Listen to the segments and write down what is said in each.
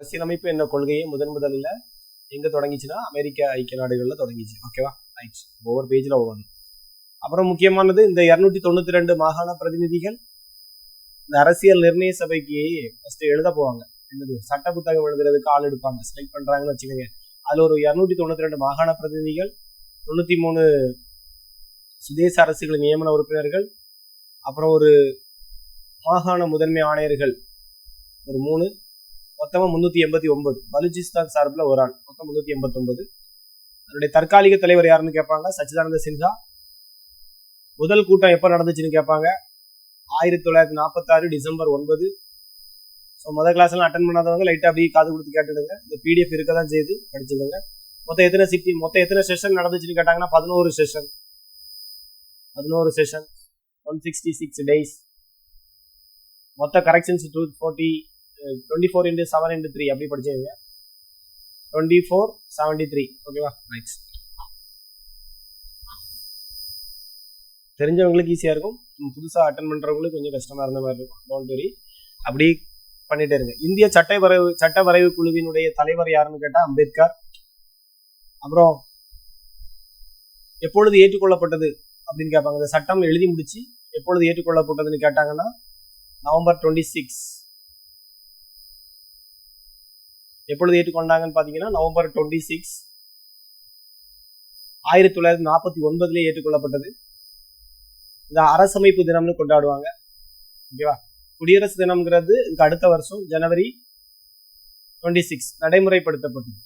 அரசியலமைப்பு என்ற கொள்கையை முதலில் எங்க தொடங்கிச்சுன்னா அமெரிக்க ஐக்கிய நாடுகள்ல தொடங்கிச்சு. ஓகேவா, ரைட். ஒவ்வொரு பேஜ்ல ஒவ்வொன்று. அப்புறம் முக்கியமானது இந்த 292 மாகாண பிரதிநிதிகள் இந்த அரசியல் நிர்ணய சபைக்கு ஃபர்ஸ்ட் எழுத போவாங்க. என்னது சட்ட புத்தகம் எழுதுறதுக்கு ஆள் எடுப்பாங்க, செலக்ட் பண்றாங்கன்னு வச்சுக்கோங்க. அதுல ஒரு 292 மாகாண பிரதிநிதிகள், 93 சுதேச அரசுகளின் நியமன உறுப்பினர்கள், அப்புறம் ஒரு மாகாண முதன்மை ஆணையர்கள் ஒரு 3, மொத்தமா 389. பலுச்சிஸ்தான் சார்பில் ஒரு ஆள், மொத்தம் 389. அதனுடைய தற்காலிக தலைவர் யாருன்னு கேட்பாங்க, சச்சிதானந்த சின்ஹா. முதல் கூட்டம் எப்ப நடந்துச்சுன்னு கேட்பாங்க, 1946 டிசம்பர் 9. ஸோ முதல் கிளாஸ் எல்லாம் அட்டன் பண்ணாதவங்க லைட்டா அப்படியே காது கொடுத்து கேட்டுடுங்க. இந்த பிடிஎஃப் இருக்கதான் செய்து படிச்சுக்கோங்க. மொத்தம் எத்தனை செஷன் நடந்துச்சுன்னு கேட்டாங்கன்னா 11 செஷன், 166 டேஸ். மொத்த கரெக்ஷன்ஸ் 24 into 7 into 3 அப்படி படிச்சுங்க. 2473. ஓகேவா, ரைட். தெரிஞ்சவங்களுக்கு ஈஸியா இருக்கும், புதுசா அட்டன் பண்றவங்களுக்கு கொஞ்சம் கஷ்டமா இருந்த மாதிரி இருக்கும். டோன்ட் வரி, அப்படி பண்ணிட்டே இருங்க. இந்திய சட்ட வரைவு குழுவினுடைய தலைவர் யாருன்னு கேட்டா அம்பேத்கர். அப்புறம் எப்பொழுது ஏற்றுக்கொள்ளப்பட்டது அப்படின்னு கேட்பாங்க. இந்த சட்டம் எழுதி முடிச்சு எப்பொழுது ஏற்றுக்கொள்ளப்பட்டதுன்னு கேட்டாங்கன்னா நவம்பர் 26. எப்பொழுது ஏற்றுக்கொண்டாங்கன்னு பாத்தீங்கன்னா நவம்பர் 26, 1949 ஏற்றுக்கொள்ளப்பட்டது. இந்த அரசமைப்பு தினம்னு கொண்டாடுவாங்க. ஓகேவா, குடியரசு தினம்ங்கிறது இதுக்கு அடுத்த வருஷம் ஜனவரி 26 நடைமுறைப்படுத்தப்பட்டது.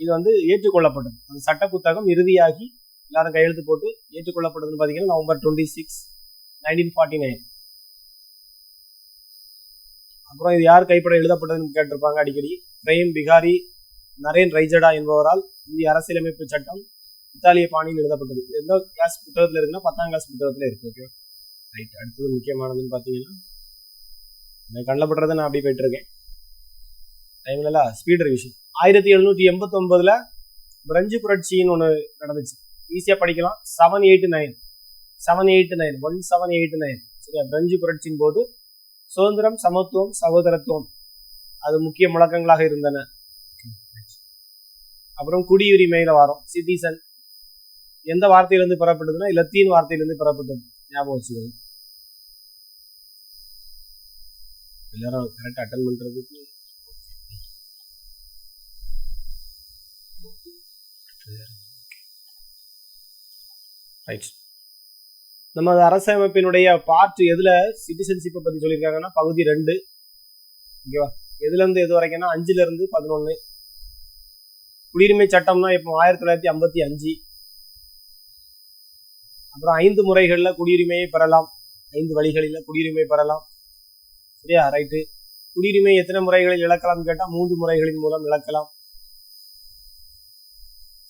இது ஏற்றுக்கொள்ளப்பட்டது. அந்த சட்ட புத்தகம் இறுதியாகி எல்லாரும் கையெழுத்து போட்டு ஏற்றுக்கொள்ளப்பட்டதுன்னு பாத்தீங்கன்னா நவம்பர் 26, 1949. அப்புறம் இது யார் கைப்பட எழுதப்பட்டதுன்னு கேட்டிருப்பாங்க அடிக்கடி. பிரேம் பிகாரி நரேன் ரைஜடா என்பவரால் இந்திய அரசியலமைப்பு சட்டம் இத்தாலிய பாணியில் எழுதப்பட்டது. எந்த கிளாஸ் புத்தகத்துல இருக்குன்னா 10ஆம் கிளாஸ் புத்தகத்துல இருக்கு. Okay, right. அடுத்தது முக்கியமானதுன்னு பாத்தீங்கன்னா கண்ணப்படுறதை நான் அப்படி போயிட்டு இருக்கேன் டைம்ல ஸ்பீட் ரிவிஷன். 1789 பிரெஞ்சு புரட்சின்னு ஒண்ணு நடந்துச்சு. ஈஸியா படிக்கலாம். 1789 சரியா. பிரெஞ்சு புரட்சியின் போது சுதந்திரம், சமத்துவம், சகோதரத்துவம் அது முக்கிய முழக்கங்களாக இருந்தன. அப்புறம் குடியுரிமையில வரும். சிட்டிசன் எந்த வார்த்தையிலிருந்து பெறப்பட்டதுன்னா லத்தீன் வார்த்தையிலிருந்து பெறப்பட்டது. ஞாபகம் வச்சுக்கோங்க. எல்லாரும் கரெக்டா அட்டன் பண்றதுக்கு ரைட். நம்ம அரசமைப்பினுடைய பார்ட் எதுல சிட்டிசன்ஷிப்பை பத்தி சொல்லியிருக்காங்கன்னா பகுதி 2. ஓகேவா, எதுல இருந்து எது வரைக்கும்னா 5ல இருந்து 11. குடியுரிமை சட்டம்னா இப்போ 1955. அப்புறம் 5 முறைகள்ல குடியுரிமையை பெறலாம், 5 வழிகளில குடியுரிமை பெறலாம். சரியா, ரைட்டு. குடியுரிமை எத்தனை முறைகளில் இழக்கலாம் கேட்டா 3 முறைகளின் மூலம் இழக்கலாம்.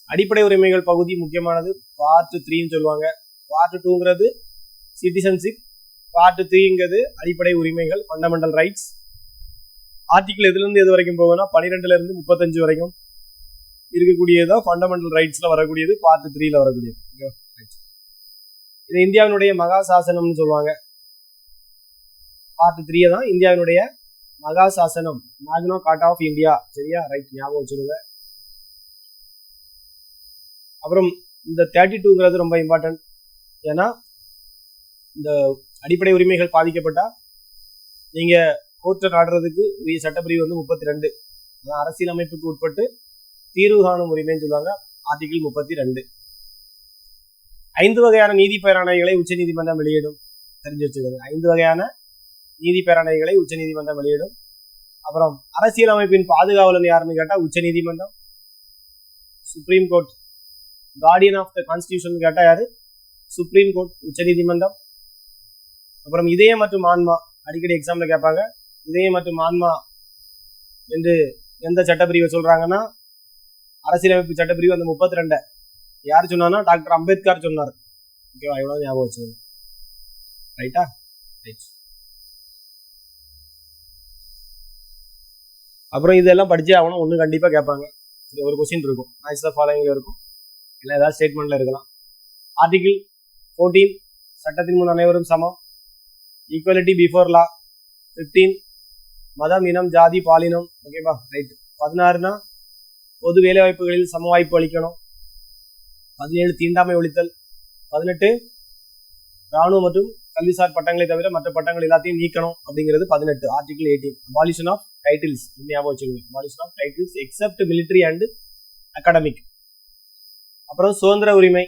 அடிப்படை உரிமைகள் பகுதி முக்கியமானது. பார்ட் 3ன்னு சொல்லுவாங்க. பார்ட் 2ங்கிறது சிட்டிசன்ஷிப், பார்ட் 3ங்கிறது அடிப்படை உரிமைகள், ஃபண்டமெண்டல் ரைட்ஸ். ஆர்டிகிள் எதுல இருந்து எது வரைக்கும் போகும்னா 12ல இருந்து 35 வரைக்கும் இருக்கக்கூடியதான் ஃபண்டமெண்டல் ரைட்ஸ்ல வரக்கூடியது, பார்ட் 3ல வரக்கூடியது. இது இந்தியாவினுடைய மகா சாசனம்னு சொல்லுவாங்க. பார்ட் 3 தான் இந்தியாவினுடைய மகா சாசனம், மேக்னா கார்ட்டா ஆஃப் இந்தியா. சரியா, ரைட், ஞாபகம் வச்சுருங்க. அப்புறம் இந்த 32ங்கிறது ரொம்ப இம்பார்ட்டன்ட். ஏன்னா இந்த அடிப்படை உரிமைகள் பாதிக்கப்பட்டா நீங்க கோர்ட்டை நாடுறதுக்கு உரிய சட்டப்பிரிவு 32. அரசியலமைப்புக்கு உட்பட்டு தீர்வு காணும் உரிமைன்னு சொல்லுவாங்க, ஆர்டிகிள் 32. 5 வகையான நீதி பேராணைகளை உச்ச நீதிமன்றம் வெளியிடும். தெரிஞ்சு வச்சுக்கோங்க. 5 வகையான நீதி பேராணைகளை உச்ச நீதிமன்றம் வெளியிடும். அப்புறம் அரசியலமைப்பின் பாதுகாவலன் யாருன்னு கேட்டா உச்ச நீதிமன்றம், supreme court. Guardian of the constitution கேட்டா யாரு, சுப்ரீம் கோர்ட், உச்ச நீதிமன்றம். அப்புறம் இதயம் மற்றும் ஆன்மா, அடிக்கடி எக்ஸாம்ல கேட்பாங்க. இதயம் மற்றும் ஆன்மா என்று எந்த சட்டப்பிரிவை சொல்றாங்கன்னா அரசியலமைப்பு சட்டப்பிரிவு 32. யார் சொன்னா டாக்டர் அம்பேத்கர் சொன்னார். ஓகேவா, இவ்வளவு ஞாபகம் வச்சுக்கோங்க. ரைட்டா, ரைட். அப்புறம் இதெல்லாம் படிச்சே ஆகணும். ஒண்ணு கண்டிப்பா கேட்பாங்க. ஒரு கொஸ்டின் இருக்கும், மேட்ச் த ஃபாலோயிங்ல இருக்கும், இல்லை ஏதாவது ஸ்டேட்மெண்ட்ல இருக்கலாம். ஆர்டிகிள் 14 சட்டத்தின் முன் அனைவரும் சமம், ஈக்குவலிட்டி பிஃபோர் லா. 15 மதம், இனம், ஜாதி, பாலினம். ஓகேவா? ரைட். 16னா பொது வேலை வாய்ப்புகளில் சம வாய்ப்பு அளிக்கணும். 17 தீண்டாமை ஒழித்தல். 18 ராணுவ மற்றும் கல்விசார் பட்டங்களை தவிர மற்ற பட்டங்கள் எல்லாத்தையும் நீக்கணும் அப்படிங்கிறது 18. Article 18 abolition of titles. ஞாபகம் வச்சுக்கோங்க, abolition of titles except military and academic. அப்புறம் சுதந்திர உரிமை,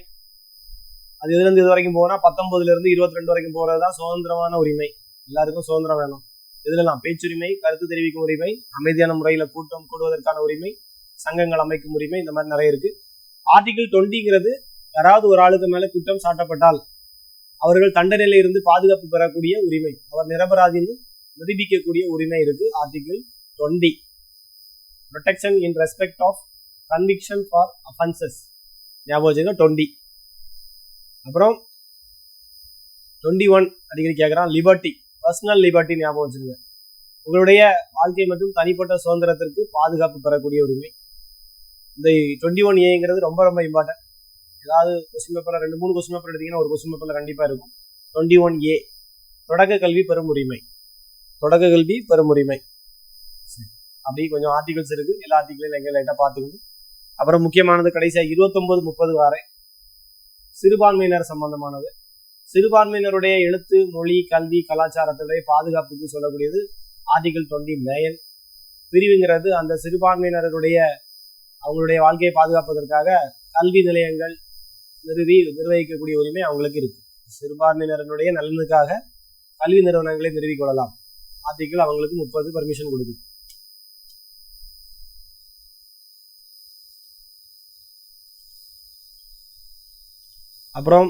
அது இதுலேருந்து இது வரைக்கும் போனா 19ல இருந்து 22 வரைக்கும் போகிறது தான் சுதந்திரமான உரிமை. எல்லாருக்கும் சுதந்திரம் வேணும். இதுலலாம் பேச்சுரிமை, கருத்து தெரிவிக்கும் உரிமை, அமைதியான முறையில் கூட்டம் கூடுவதற்கான உரிமை, சங்கங்கள் அமைக்கும் உரிமை, இந்த மாதிரி நிறைய இருக்கு. ஆர்டிகல் 20ங்கிறது யாராவது ஒரு ஆளுக்கு மேல குற்றம் சாட்டப்பட்டால் அவர்கள் தண்டனையில இருந்து பாதுகாப்பு பெறக்கூடிய உரிமை, அவர் நிரபராதின்னு நிரூபிக்கக்கூடிய உரிமை இருக்கு. Article 20 protection in respect of conviction for offences. ஞாபகம் வச்சுங்க 20. அப்புறம் 21 அடிக்கடி கேட்குறான், லிபர்ட்டி, பர்சனல் லிபர்ட்டி. ஞாபகம் வச்சுங்க, உங்களுடைய வாழ்க்கை மற்றும் தனிப்பட்ட சுதந்திரத்திற்கு பாதுகாப்பு பெறக்கூடிய உரிமை. இந்த 21A ரொம்ப ரொம்ப இம்பார்ட்டன்ட். ஏதாவது கொஸ்டின் பேப்பர்ல 2-3 கொஸ்டின் பேப்பர் எடுத்தீங்கன்னா ஒரு கொஸ்டின் பேப்பர்ல கண்டிப்பா இருக்கும். 21A தொடக்க கல்வி பெறும் உரிமை. தொடக்க கல்வி பெறும் உரிமை. அப்படி கொஞ்சம் ஆர்டிகல்ஸ் இருக்கு, எல்லா ஆர்டிகளையும் எங்க லைட்டா பார்த்துக்கணும். அப்புறம் முக்கியமானது கடைசியா 29-30 வரை சிறுபான்மையினர் சம்பந்தமானது. சிறுபான்மையினருடைய எழுத்து, மொழி, கல்வி, கலாச்சாரத்துடைய பாதுகாப்புக்கு சொல்லக்கூடியது ஆர்டிகல் 29. பிரிவுங்கிறது அந்த சிறுபான்மையினருடைய அவங்களுடைய வாழ்க்கையை பாதுகாப்பதற்காக கல்வி நிலையங்கள் நிர்வகிக்கக்கூடிய உரிமை அவங்களுக்கு இருக்கு. சிறுபான்மையினருடைய நலனுக்காக கல்வி நிறுவனங்களை நிறுவிக் கொள்ளலாம். ஆர்டிகல் அவங்களுக்கு 30 பர்மிஷன் கொடுக்கும். அப்புறம்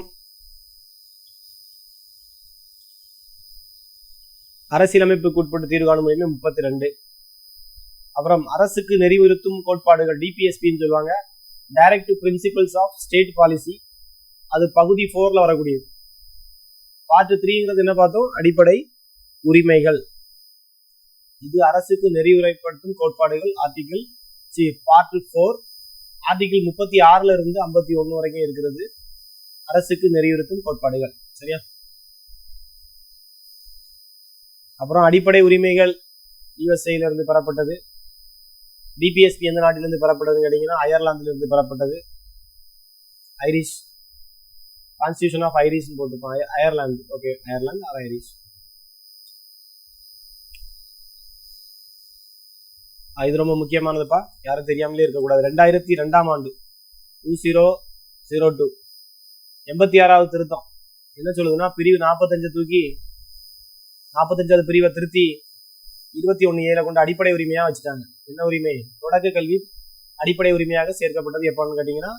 அரசியலமைப்புக்கு உட்பட்டு தீர்வு காணும் உரிமை 32. அப்புறம் அரசுக்கு நெறிவுறுத்தும் கோட்பாடுகள், டிபிஎஸ்பின்னு சொல்லுவாங்க, directive principles of state policy. அது பகுதி 4ல வரக்கூடியது. பார்ட் 3ங்கிறது என்ன பார்த்தோம்? அடிப்படை உரிமைகள். இது அரசுக்கு நெறிவுரைப்படுத்தும் கோட்பாடுகள். ஆர்டிகல் பார்ட் 4 ஆர்டிகல் 36ல இருந்து 51 வரைக்கும் இருக்கிறது. அரசுக்கு நெறிவுறுத்தும் கோட்பாடுகள். சரியா? அப்புறம் அடிப்படை உரிமைகள் யுஎஸ்ஏல இருந்து பெறப்பட்டது. டிபிஎஸ்பி எந்த நாட்டிலிருந்து பெறப்பட்டதுன்னு கேட்டீங்கன்னா அயர்லாந்துல இருந்து பெறப்பட்டது. ஐரிஷ் கான்ஸ்டிடியூஷன் ஆஃப் ஐரிஷ் போட்டுப்பாங்க. Ireland. Okay, Ireland or Irish. இது ரொம்ப முக்கியமானதுப்பா, யாரும் தெரியாமலே இருக்கக்கூடாது. 2002ஆம் ஆண்டு 2002 86வது திருத்தம் என்ன சொல்லுதுன்னா, பிரிவு 45 தூக்கி 45வது பிரிவை திருத்தி 21A கொண்டு அடிப்படை உரிமையா வச்சுட்டாங்க. என்ன உரிமை? தொடக்க கல்வி அடிப்படை உரிமையாக சேர்க்கப்பட்டது எப்பன்னு கேட்டீங்கன்னா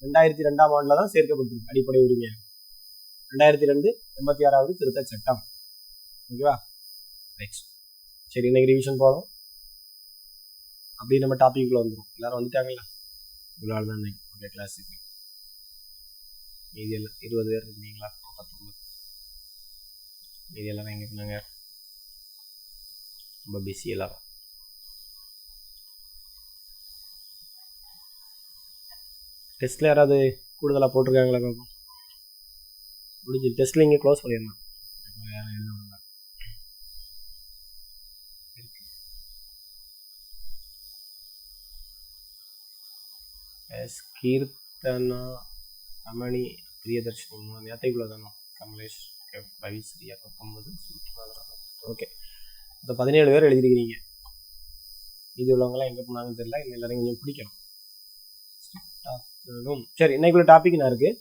2002ஆம் ஆண்டுல தான் சேர்க்கப்பட்டது அடிப்படை உரிமையாக. 2002 86வது திருத்த சட்டம். ஓகேவா? நெக்ஸ்ட். சரி, இன்னைக்கு ரிவிஷன் போதும். அப்படி நம்ம டாபிக்ல வந்துடும். எல்லாரும் வந்துட்டாங்களா? இவ்வளோ தான் இன்னைக்கு. ஓகே, கிளாஸுக்கு மீதி எல்லாம் 20 பேர் இருக்கீங்களா? 19. மீதி எல்லாரும் எங்கே இருந்தாங்க? ரொம்ப பிஸி எல்லாரும். டெஸ்ட்ல யாராவது கூடுதலாக போட்டிருக்காங்களா பார்ப்போம். முடிஞ்சு டெஸ்ட்ல இங்கே க்ளோஸ் பண்ணிடலாம். யாரும் எழுத வேண்டாம். கீர்த்தனா, ரமணி, பிரியதர்ஷினி நேத்தைக்குள்ள தானோ, கமலேஷ், பவிஸ்ரீ, 19. ஓகே, இப்போ 17 பேர் எழுதிருக்கிறீங்க. இது உள்ளவங்களாம் எங்கே போனாங்கன்னு தெரியல. இன்னும் எல்லாரையும் கொஞ்சம் பிடிக்கணும். சரி, இன்னைக்குள்ள டாபிக் என்ன இருக்கு?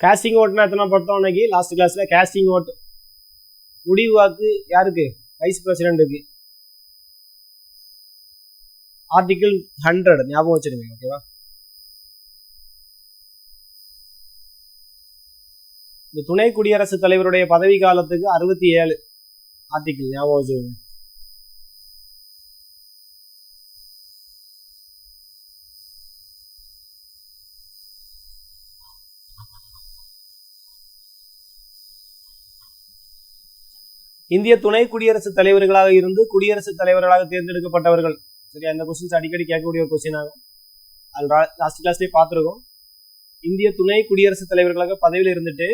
காஸ்டிங் ஓட்டுனா எத்தனை பார்த்தோம் அன்னைக்கு லாஸ்ட் கிளாஸ்ல? காஸ்டிங் ஓட்டு முடிவு வாக்கு யாருக்கு? வைஸ் பிரசிடென்ட்டுக்கு. ஆர்டிகிள் 100 ஞாபகம் வச்சிருங்க. ஓகேவா? இந்த துணை குடியரசுத் தலைவருடைய பதவி காலத்துக்கு 67 ஆர்டிகிள் ஞாபகம் வச்சிருங்க. இந்திய துணை குடியரசுத் தலைவர்களாக இருந்து குடியரசுத் தலைவர்களாக தேர்ந்தெடுக்கப்பட்டவர்கள். சரியா, இந்த கொஸ்டின்ஸ் அடிக்கடி கேட்கக்கூடிய ஒரு கொஸ்டின் ஆகும். அது லாஸ்ட் கிளாஸ்லேயே பார்த்துருக்கோம். இந்திய துணை குடியரசுத் தலைவர்களாக பதவியில் இருந்துட்டு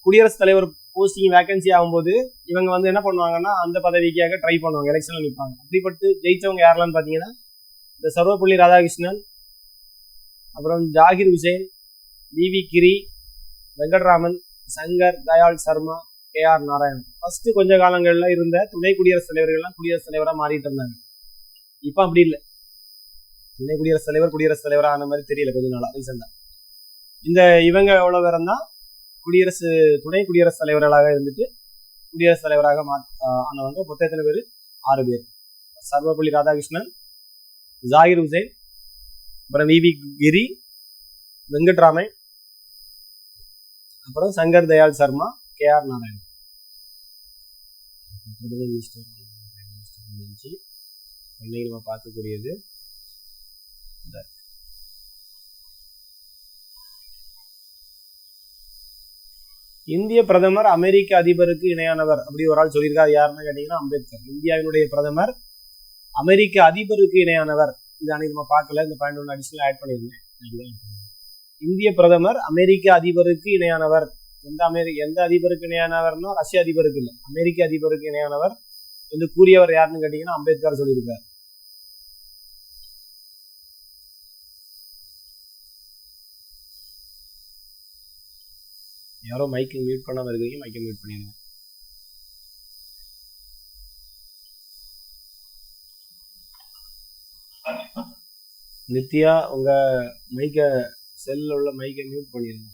குடியரசுத் தலைவர் போஸ்டிங் வேகன்சி ஆகும்போது இவங்க வந்து என்ன பண்ணுவாங்கன்னா அந்த பதவிக்காக ட்ரை பண்ணுவாங்க, எலெக்ஷன்ல நிற்பாங்க. அப்படிப்பட்டு ஜெயிச்சவங்க யாரெல்லாம் பார்த்தீங்கன்னா இந்த சர்வப்பள்ளி ராதாகிருஷ்ணன், அப்புறம் Zakir Hussain, V Giri, Venkataraman, Shankar Dayal Sharma, KR Narayanan. First கொஞ்ச காலங்கள்ல இருந்த துணை குடியரசுத் தலைவர்கள்லாம் குடியரசுத் தலைவராக மாறிட்டு இருந்தாங்க. இப்போ அப்படி இல்லை. துணை குடியரசுத் தலைவர் ஆன மாதிரி தெரியல கொஞ்ச நாளா ரீசெண்டா. இந்த இவங்க எவ்வளவு பேரம் தான் துணை குடியரசுத் தலைவர்களாக இருந்துட்டு குடியரசுத் தலைவராக ஆனவங்க மொத்தம் எத்தனை பேர்? 6 பேர். சர்வப்பள்ளி ராதாகிருஷ்ணன், ஜாகிர் உசேன், அப்புறம் வி கிரி, வெங்கட்ராமன், அப்புறம் சங்கர் தயாள் சர்மா, KR நாராயணன். நம்ம பார்க்கக்கூடியது இந்திய பிரதமர் அமெரிக்க அதிபருக்கு இணையானவர். அப்படி ஒரு ஆள் சொல்லியிருக்காரு. யாருன்னு கேட்டீங்கன்னா அம்பேத்கர். இந்தியாவினுடைய பிரதமர் அமெரிக்க அதிபருக்கு இணையானவர். இது அன்னைக்கு நம்ம பார்க்கல, இந்த பாயிண்ட் ஒன்று அடிஷனல் ஆட் பண்ணியிருந்தேன். இந்திய பிரதமர் அமெரிக்க அதிபருக்கு இணையானவர். எந்த அதிபருக்கு இணையானவர்னா ரஷ்ய அதிபருக்கு இல்லை, அமெரிக்க அதிபருக்கு இணையானவர் என்று கூறியவர் யாருன்னு கேட்டீங்கன்னா அம்பேத்கர் சொல்லியிருக்கார். யாரோ மைக்கு மியூட் பண்ணாம இருக்கீங்க, மைக்கை மியூட் பண்ணிடுங்க. நித்யா உங்க மைக்கை செல்ல உள்ள மைக்கை மியூட் பண்ணிடுங்க.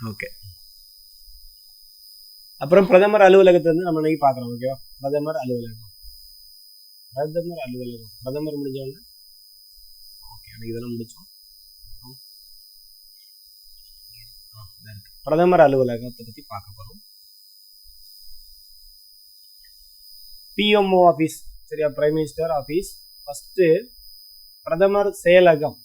ஓகே. அப்புறம் பிரதமர் அலுவலகத்தை வந்து நம்ம இன்னைக்கு பார்க்கலாம். ஓகேவா, பிரதமர் அலுவலகம் பிரதமர் முடிஞ்சவங்க. ஓகே, அன்னைக்கு இதெல்லாம் முடிச்சோம். பிரதமர் அலுவலகத்தை பத்தி பார்க்க போறோம். PMO ஆபீஸ், சரியா, பிரைம் மினிஸ்டர் ஆபீஸ். ஃபர்ஸ்ட் பிரதமர் செயலகம்.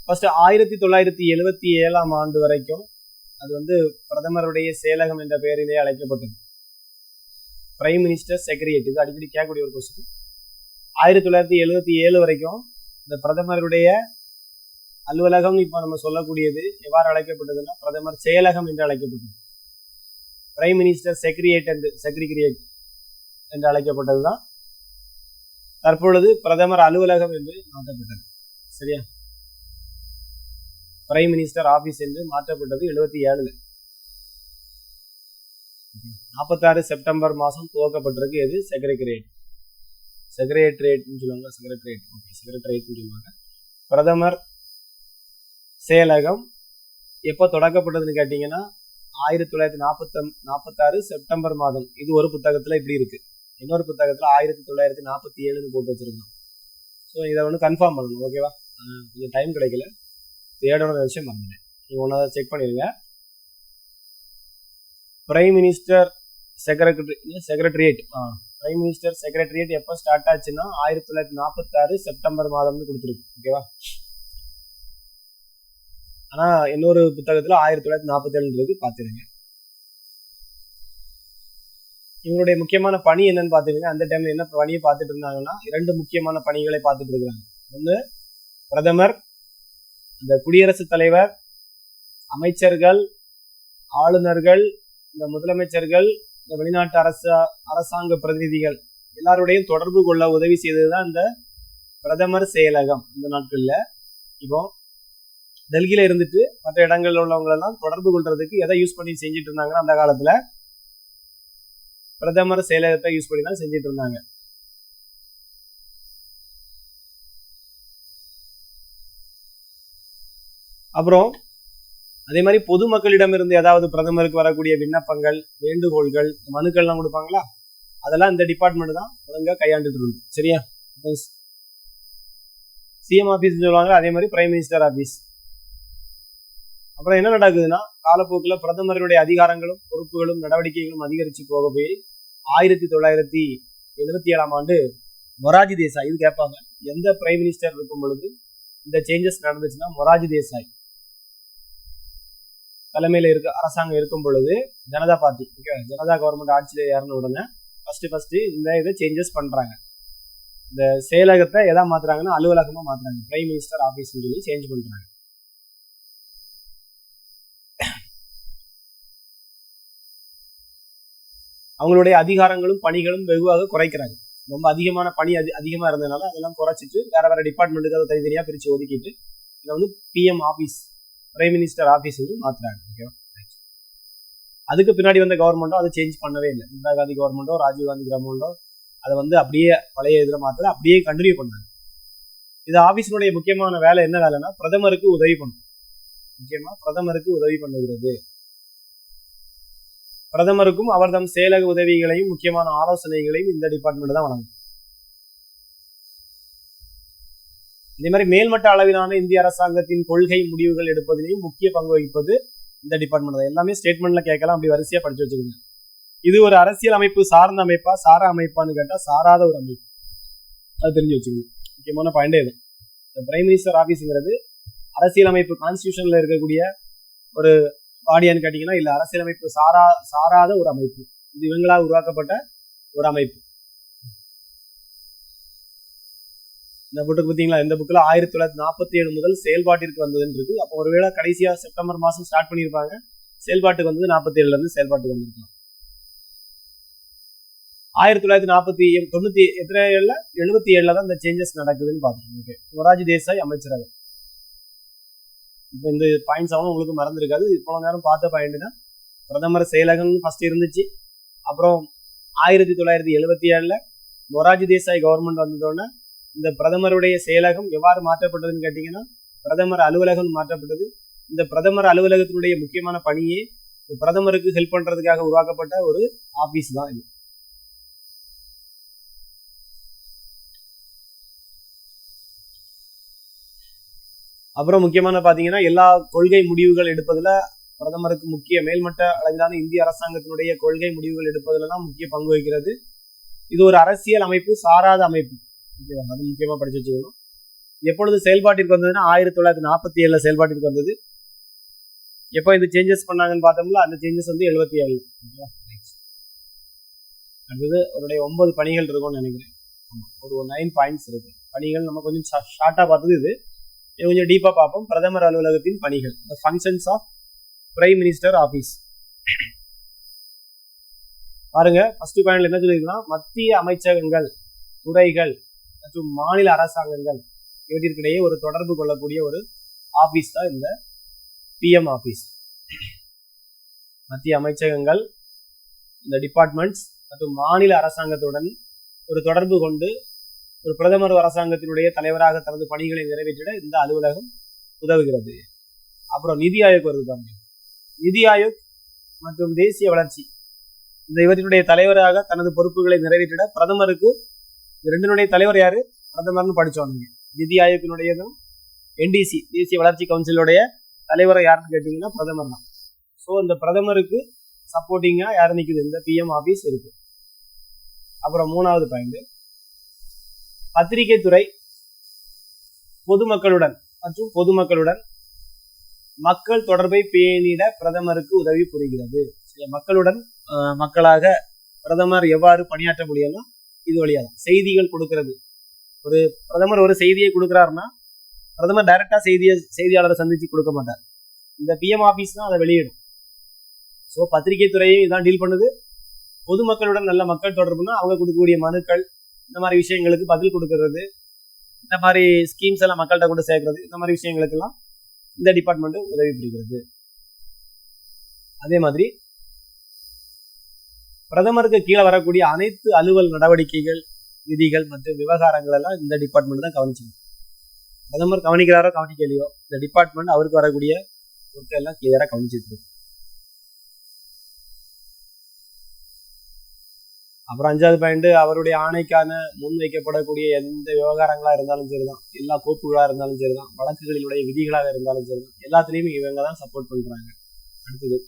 ஃபர்ஸ்ட் 1977ஆம் ஆண்டு வரைக்கும் அது வந்து பிரதமருடைய செயலகம் என்ற பெயரிலே அழைக்கப்பட்டது. Prime minister secretariat. இது அடிக்கடி கேட்கக்கூடிய ஒரு கொஸ்டின். 1977 வரைக்கும் இந்த பிரதமருடைய அலுவலகம் இப்ப நம்ம சொல்லக்கூடியது எவ்வாறு அழைக்கப்பட்டதுன்னா பிரதமர் செயலகம் என்று அழைக்கப்பட்டது. பிரைம் மினிஸ்டர் செக்ரட்டரியேட் என்று அழைக்கப்பட்டதுதான் தற்பொழுது பிரதமர் அலுவலகம் என்று மாற்றப்பட்டது. சரியா, பிரைம் மினிஸ்டர் ஆபீஸ் என்று மாற்றப்பட்டது 77. 46 செப்டம்பர் மாதம் துவக்கப்பட்டிருக்கு. எது? செக்ரட்டரியேட்னு சொல்லுவாங்க. செக்ரட்டரியேட்னு சொல்லுவாங்க. பிரதமர் செயலகம் எப்போ தொடக்கப்பட்டதுன்னு கேட்டீங்கன்னா 1946 செப்டம்பர் மாதம். இது ஒரு புத்தகத்துல இப்படி இருக்கு, இன்னொரு புத்தகத்துல 1947 போட்டு வச்சிருக்கோம். ஸோ இதை வந்து கன்ஃபார்ம் பண்ணணும். ஓகேவா, கொஞ்சம் டைம் கிடைக்கல, தேடணும் விஷயம் மறந்துட்டேன். நீங்க ஒன்றா செக் பண்ணிடுங்க. Prime minister secretariat prime minister secretariat எப்போ ஸ்டார்ட் ஆச்சுன்னா 1946 செப்டம்பர் மாதம்னு கொடுத்துருக்கு. ஓகேவா, ஆனா இன்னொரு புத்தகத்துல 1947 இருக்கு, பார்த்துருங்க. இவங்களுடைய முக்கியமான பணி என்னன்னு பாத்துக்கோங்க. அந்த டைம்ல என்ன பணியை பார்த்துட்டு இருந்தாங்கன்னா 2 முக்கியமான பணிகளை பார்த்துட்டு இருக்காங்க. ஒண்ணு பிரதமர், இந்த குடியரசுத் தலைவர், அமைச்சர்கள், ஆளுநர்கள், இந்த முதலமைச்சர்கள், இந்த வெளிநாட்டு அரசாங்க பிரதிநிதிகள் எல்லாருடையும் தொடர்பு கொள்ள உதவி செய்ததுதான் இந்த பிரதமர் செயலகம். இந்த நாட்கள்ல இப்போ டெல்லியில இருந்துட்டு மற்ற இடங்கள்ல உள்ளவங்க எல்லாம் தொடர்பு கொள்றதுக்கு எதை யூஸ் பண்ணி செஞ்சுட்டு இருந்தாங்கன்னா அந்த காலத்துல பிரதமர் செயலகத்தை யூஸ் பண்ணி தான் செஞ்சுட்டு இருந்தாங்க. அப்புறம் அதே மாதிரி பொதுமக்களிடம் இருந்து ஏதாவது பிரதமருக்கு வரக்கூடிய விண்ணப்பங்கள், வேண்டுகோள்கள், மனுக்கள்லாம் கொடுப்பாங்களா, அதெல்லாம் இந்த டிபார்ட்மெண்ட் தான் ஒழுங்கா கையாண்டுட்டு இருக்கு. சரியா, சிஎம் ஆபீஸ் சொல்லுவாங்க, அதே மாதிரி பிரைம் மினிஸ்டர் ஆபீஸ். அப்புறம் என்ன நடக்குதுன்னா காலப்போக்கில் பிரதமருடைய அதிகாரங்களும் பொறுப்புகளும் நடவடிக்கைகளும் அதிகரிச்சு போக போய் 1977ஆம் ஆண்டு மொராஜி தேசாய், இது கேட்பாங்க, எந்த பிரைம் மினிஸ்டர் இருக்கும் பொழுது இந்த சேஞ்சஸ் நடந்துச்சுன்னா மொராஜி தேசாய் தலைமையில அரசாங்கம் இருக்கும் பொழுது ஜனதா பார்ட்டி, ஜனதா கவர்மெண்ட் ஆட்சியில ஏறின உடனே ஃபர்ஸ்ட் இந்த இதை சேஞ்சஸ் பண்றாங்க. இந்த செயலகத்தை எதா மாத்துறாங்கன்னா அலுவலகமா மாத்துறாங்க. பிரைம் மினிஸ்டர் ஆபீஸ் சொல்லி சேஞ்ச் பண்றாங்க. அவங்களுடைய அதிகாரங்களும் பணிகளும் வெகுவாக குறைக்கிறாங்க. ரொம்ப அதிகமான பணி அதிகமா இருந்ததுனால அதெல்லாம் குறைச்சிட்டு வேற வேற டிபார்ட்மெண்ட்டுக்கு அதை தனித்தனியா பிரிச்சு ஒதுக்கிட்டு இதை வந்து PM office, prime minister office மாத்துறாங்க. ஓகேவா? அதுக்கு பின்னாடி வந்த கவர்மெண்ட்டோ அதை சேஞ்ச் பண்ணவே இல்லை. இந்திரா காந்தி கவர்மெண்ட்டோ ராஜீவ் காந்தி கவர்மெண்ட்டோ அதை வந்து அப்படியே பழைய இதில் மாத்திர அப்படியே கண்டினியூ பண்ணாங்க. இது ஆபீஸினுடைய முக்கியமான வேலை என்ன வேலைன்னா பிரதமருக்கு உதவி பண்ணும். முக்கியமா பிரதமருக்கு உதவி பண்ணுகிறது. பிரதமருக்கும் அவர்தம் செயலக உதவிகளையும் முக்கியமான ஆலோசனைகளையும் இந்த டிபார்ட்மெண்ட் தான் வழங்கும். இதே மாதிரி மேல்மட்ட அளவிலான இந்திய அரசாங்கத்தின் கொள்கை முடிவுகள் எடுப்பதிலையும் முக்கிய பங்கு வகிப்பது இந்த டிபார்ட்மெண்ட் தான். எல்லாமே ஸ்டேட்மெண்ட்ல கேட்கலாம், அப்படி வரிசையா படிச்சு வச்சுக்கோங்க. இது ஒரு அரசியல் அமைப்பு சார்ந்த அமைப்பா சாரா அமைப்பான்னு கேட்டா சாராத ஒரு அமைப்பு, அது தெரிஞ்சு வச்சுக்கோங்க. முக்கியமான பாயிண்டே இது. இந்த பிரைம் மினிஸ்டர் ஆபீஸ்ங்கிறது அரசியல் அமைப்பு கான்ஸ்டியூஷன்ல இருக்கக்கூடிய ஒரு பாடியான்னு கேட்டீங்கன்னா இல்ல, அரசியலமைப்பு சாராத ஒரு அமைப்பு. இது இவங்களால் உருவாக்கப்பட்ட ஒரு அமைப்பு. இந்த புக்கு பார்த்தீங்களா, இந்த புக்கில் 1947 முதல் செயல்பாட்டிற்கு வந்ததுன்னு இருக்கு. அப்போ ஒருவேளை கடைசியா செப்டம்பர் மாதம் ஸ்டார்ட் பண்ணியிருப்பாங்க, செயல்பாட்டுக்கு வந்தது 47 இருந்து செயல்பாட்டுக்கு வந்திருக்கலாம். 1977 தான் இந்த சேஞ்சஸ் நடக்குதுன்னு பார்த்துருக்கோம். ஓகே, மொரார்ஜி தேசாய் அமைச்சரவை. இப்போ இந்த பாயிண்ட்ஸ் ஆகும் உங்களுக்கு மறந்துருக்காது. இவ்வளோ நேரம் பார்த்த பாயிண்ட் தான். பிரதமர் செயலகம் ஃபர்ஸ்ட் இருந்துச்சு. அப்புறம் 1977 மொரார்ஜி தேசாய் கவர்மெண்ட் வந்ததோடனே இந்த பிரதமருடைய செயலகம் எவ்வாறு மாற்றப்பட்டதுன்னு கேட்டீங்கன்னா பிரதமர் அலுவலகம் மாற்றப்பட்டது. இந்த பிரதமர் அலுவலகத்தினுடைய முக்கியமான பணியே பிரதமருக்கு ஹெல்ப் பண்றதுக்காக உருவாக்கப்பட்ட ஒரு ஆபீஸ் தான் இது. அப்புறம் முக்கியமான பாத்தீங்கன்னா எல்லா கொள்கை முடிவுகள் எடுப்பதுல பிரதமருக்கு முக்கிய மேல்மட்ட அளவிலான இந்திய அரசாங்கத்தினுடைய கொள்கை முடிவுகள் எடுப்பதுல தான் முக்கிய பங்கு வகிக்கிறது. இது ஒரு அரசியல் அமைப்பு சாராத அமைப்பு. அது முக்கியமா படிச்சு வச்சுக்கணும். எப்பொழுது செயல்பாட்டிற்கு வந்ததுன்னா 1947 செயல்பாட்டிற்கு வந்தது. எப்போ இந்த சேஞ்சஸ் பண்ணாங்கன்னு பார்த்தோம்ல, அந்த சேஞ்சஸ் வந்து 77. அடுத்தது அவருடைய 9 பணிகள் இருக்கும்னு நினைக்கிறேன். ஒரு 9 பாயிண்ட்ஸ் இருக்கு. பணிகள் நம்ம கொஞ்சம் ஷார்ட்டா பார்த்தது. இது கொஞ்சம் டீப்பா பார்ப்போம். பிரதமர் அலுவலகத்தின் பணிகள், functions of prime minister office. பாருங்க, ஃபர்ஸ்ட் பாயிண்ட்ல என்ன சொல்லிருக்கோம்னா மத்திய அமைச்சகங்கள், துறைகள் மற்றும் மாநில அரசாங்கங்கள் இவற்றிற்கிடையே ஒரு தொடர்பு கொள்ளக்கூடிய ஒரு ஆபீஸ் தான் இந்த பிஎம் ஆபீஸ். மத்திய அமைச்சகங்கள், இந்த டிபார்ட்மெண்ட்ஸ் மற்றும் மாநில அரசாங்கத்துடன் ஒரு தொடர்பு கொண்டு ஒரு பிரதமர் அரசாங்கத்தினுடைய தலைவராக தனது பணிகளை நிறைவேற்றிட இந்த அலுவலகம் உதவுகிறது. அப்புறம் நிதி ஆயோக் வருது பாருங்க. நிதி ஆயோக் மற்றும் தேசிய வளர்ச்சி, இந்த இவற்றினுடைய தலைவராக தனது பொறுப்புகளை நிறைவேற்றிட பிரதமருக்கு, ரெண்டினுடைய தலைவர் யாரு, பிரதமர்னு படிச்சோம். நிதி ஆயோக்கினுடையதும் என்டிசி தேசிய வளர்ச்சி கவுன்சிலுடைய தலைவரை யாருன்னு கேட்டீங்கன்னா பிரதமர் தான். ஸோ இந்த பிரதமருக்கு சப்போர்ட்டிங்கா யாரு நிக்குது, இந்த பிஎம் ஆபீஸ் இருக்கு. அப்புறம் 3வது பாயிண்ட், பத்திரிகை துறை பொதுமக்களுடன் மற்றும் பொதுமக்களுடன் மக்கள் தொடர்பை பேணிட பிரதமருக்கு உதவி புரிகிறது. மக்களுடன் மக்களாக பிரதமர் எவ்வாறு பணியாற்ற முடியும்னா இது வழியா தான். செய்திகள் கொடுக்கிறது, ஒரு பிரதமர் ஒரு செய்தியை கொடுக்கிறாருன்னா பிரதமர் டைரக்டா செய்தியாளரை சந்திச்சு கொடுக்க மாட்டார். இந்த பிஎம் ஆபீஸ் தான் அதை வெளியிடும். ஸோ பத்திரிகை துறையும் இதான் டீல் பண்ணுது. பொதுமக்களுடன் நல்ல மக்கள் தொடர்புனா அவங்க கொடுக்கக்கூடிய மனுக்கள், இந்த மாதிரி விஷயங்களுக்கு பதில் கொடுக்கறது, இந்த மாதிரி ஸ்கீம்ஸ் எல்லாம் மக்கள்கிட்ட கொண்டு சேர்க்கறது, இந்த மாதிரி விஷயங்களுக்கெல்லாம் இந்த டிபார்ட்மெண்ட் உதவி புரிகிறது. அதே மாதிரி பிரதமருக்கு கீழே வரக்கூடிய அனைத்து அலுவல் நடவடிக்கைகள், விதிகள் மற்றும் விவகாரங்கள் எல்லாம் இந்த டிபார்ட்மெண்ட் தான் கவனிச்சுக்கணும். பிரதமர் கவனிக்கிறாரோ கவனிக்கலையோ இந்த டிபார்ட்மெண்ட் அவருக்கு வரக்கூடிய ஒர்க்கை எல்லாம் கிளியரா கவனிச்சுட்டு இருக்கு. அப்புறம் 5வது பாயிண்ட், அவருடைய ஆணைக்கான முன்வைக்கப்படக்கூடிய எந்த விவகாரங்களா இருந்தாலும் சரிதான், எல்லா கோப்புகளா இருந்தாலும் சரிதான், வழக்குகளினுடைய விதிகளாக இருந்தாலும் சரிதான், எல்லாத்துலயுமே இவங்க தான் சப்போர்ட் பண்றாங்க. அடுத்தது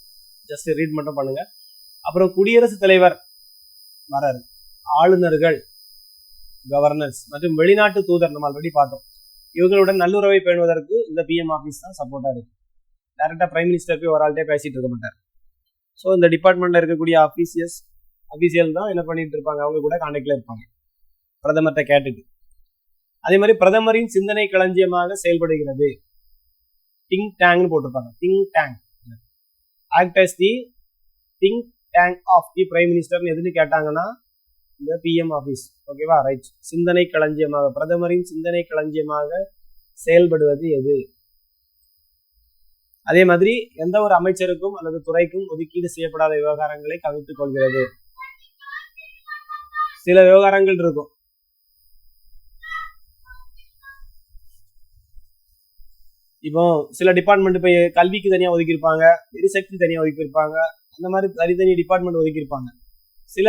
ஜஸ்ட் ரீட் மட்டும் பண்ணுங்க. அப்புறம் குடியரசுத் தலைவர் வராரு, ஆளுநர்கள், கவர்னர்ஸ் மற்றும் வெளிநாட்டு தூதர் நம்ம ஆல்ரெடி பார்த்தோம். இவங்களுடன் நல்லுறவை பேணுவதற்கு இந்த பிஎம் ஆபீஸ் தான் சப்போர்ட்டா இருக்கு. டைரக்டா பிரைம் மினிஸ்டர் போய் ஒரு ஆள்கிட்டே பேசிட்டு இருக்க மாட்டார். ஸோ இந்த டிபார்ட்மெண்ட்ல இருக்கக்கூடிய அபிஷியல் தான் என்ன பண்ணிட்டு இருப்பாங்க, அவங்க கூட கான்டாக்ட்ல இருப்பாங்க பிரதமர்கிட்ட கேட்டுட்டு. அதே மாதிரி பிரதமரின் சிந்தனை களஞ்சியமாக செயல்படுகிறது. திங்க் டேங்க்னு போட்டிருப்பாங்க. Think tank act as the think tank of the prime மினிஸ்டர்னு எதுன்னு கேட்டாங்கன்னா இந்த பிஎம் ஆஃபீஸ். ஓகேவா, ரைட். சிந்தனை களஞ்சியமாக, பிரதமரின் சிந்தனை களஞ்சியமாக செயல்படுவது எது? அதே மாதிரி எந்த ஒரு அமைச்சருக்கும் அல்லது துறைக்கும் ஒதுக்கீடு செய்யப்படாத விவகாரங்களை கவனித்துக் கொள்கிறது. சில விவகாரங்கள் இருக்கும். இப்போ சில டிபார்ட்மெண்ட் இப்போ கல்விக்கு தனியா ஒதுக்கியிருப்பாங்க, எரிசக்தி தனியா ஒதுக்கியிருப்பாங்க, அந்த மாதிரி தனித்தனி டிபார்ட்மெண்ட் ஒதுக்கியிருப்பாங்க. சில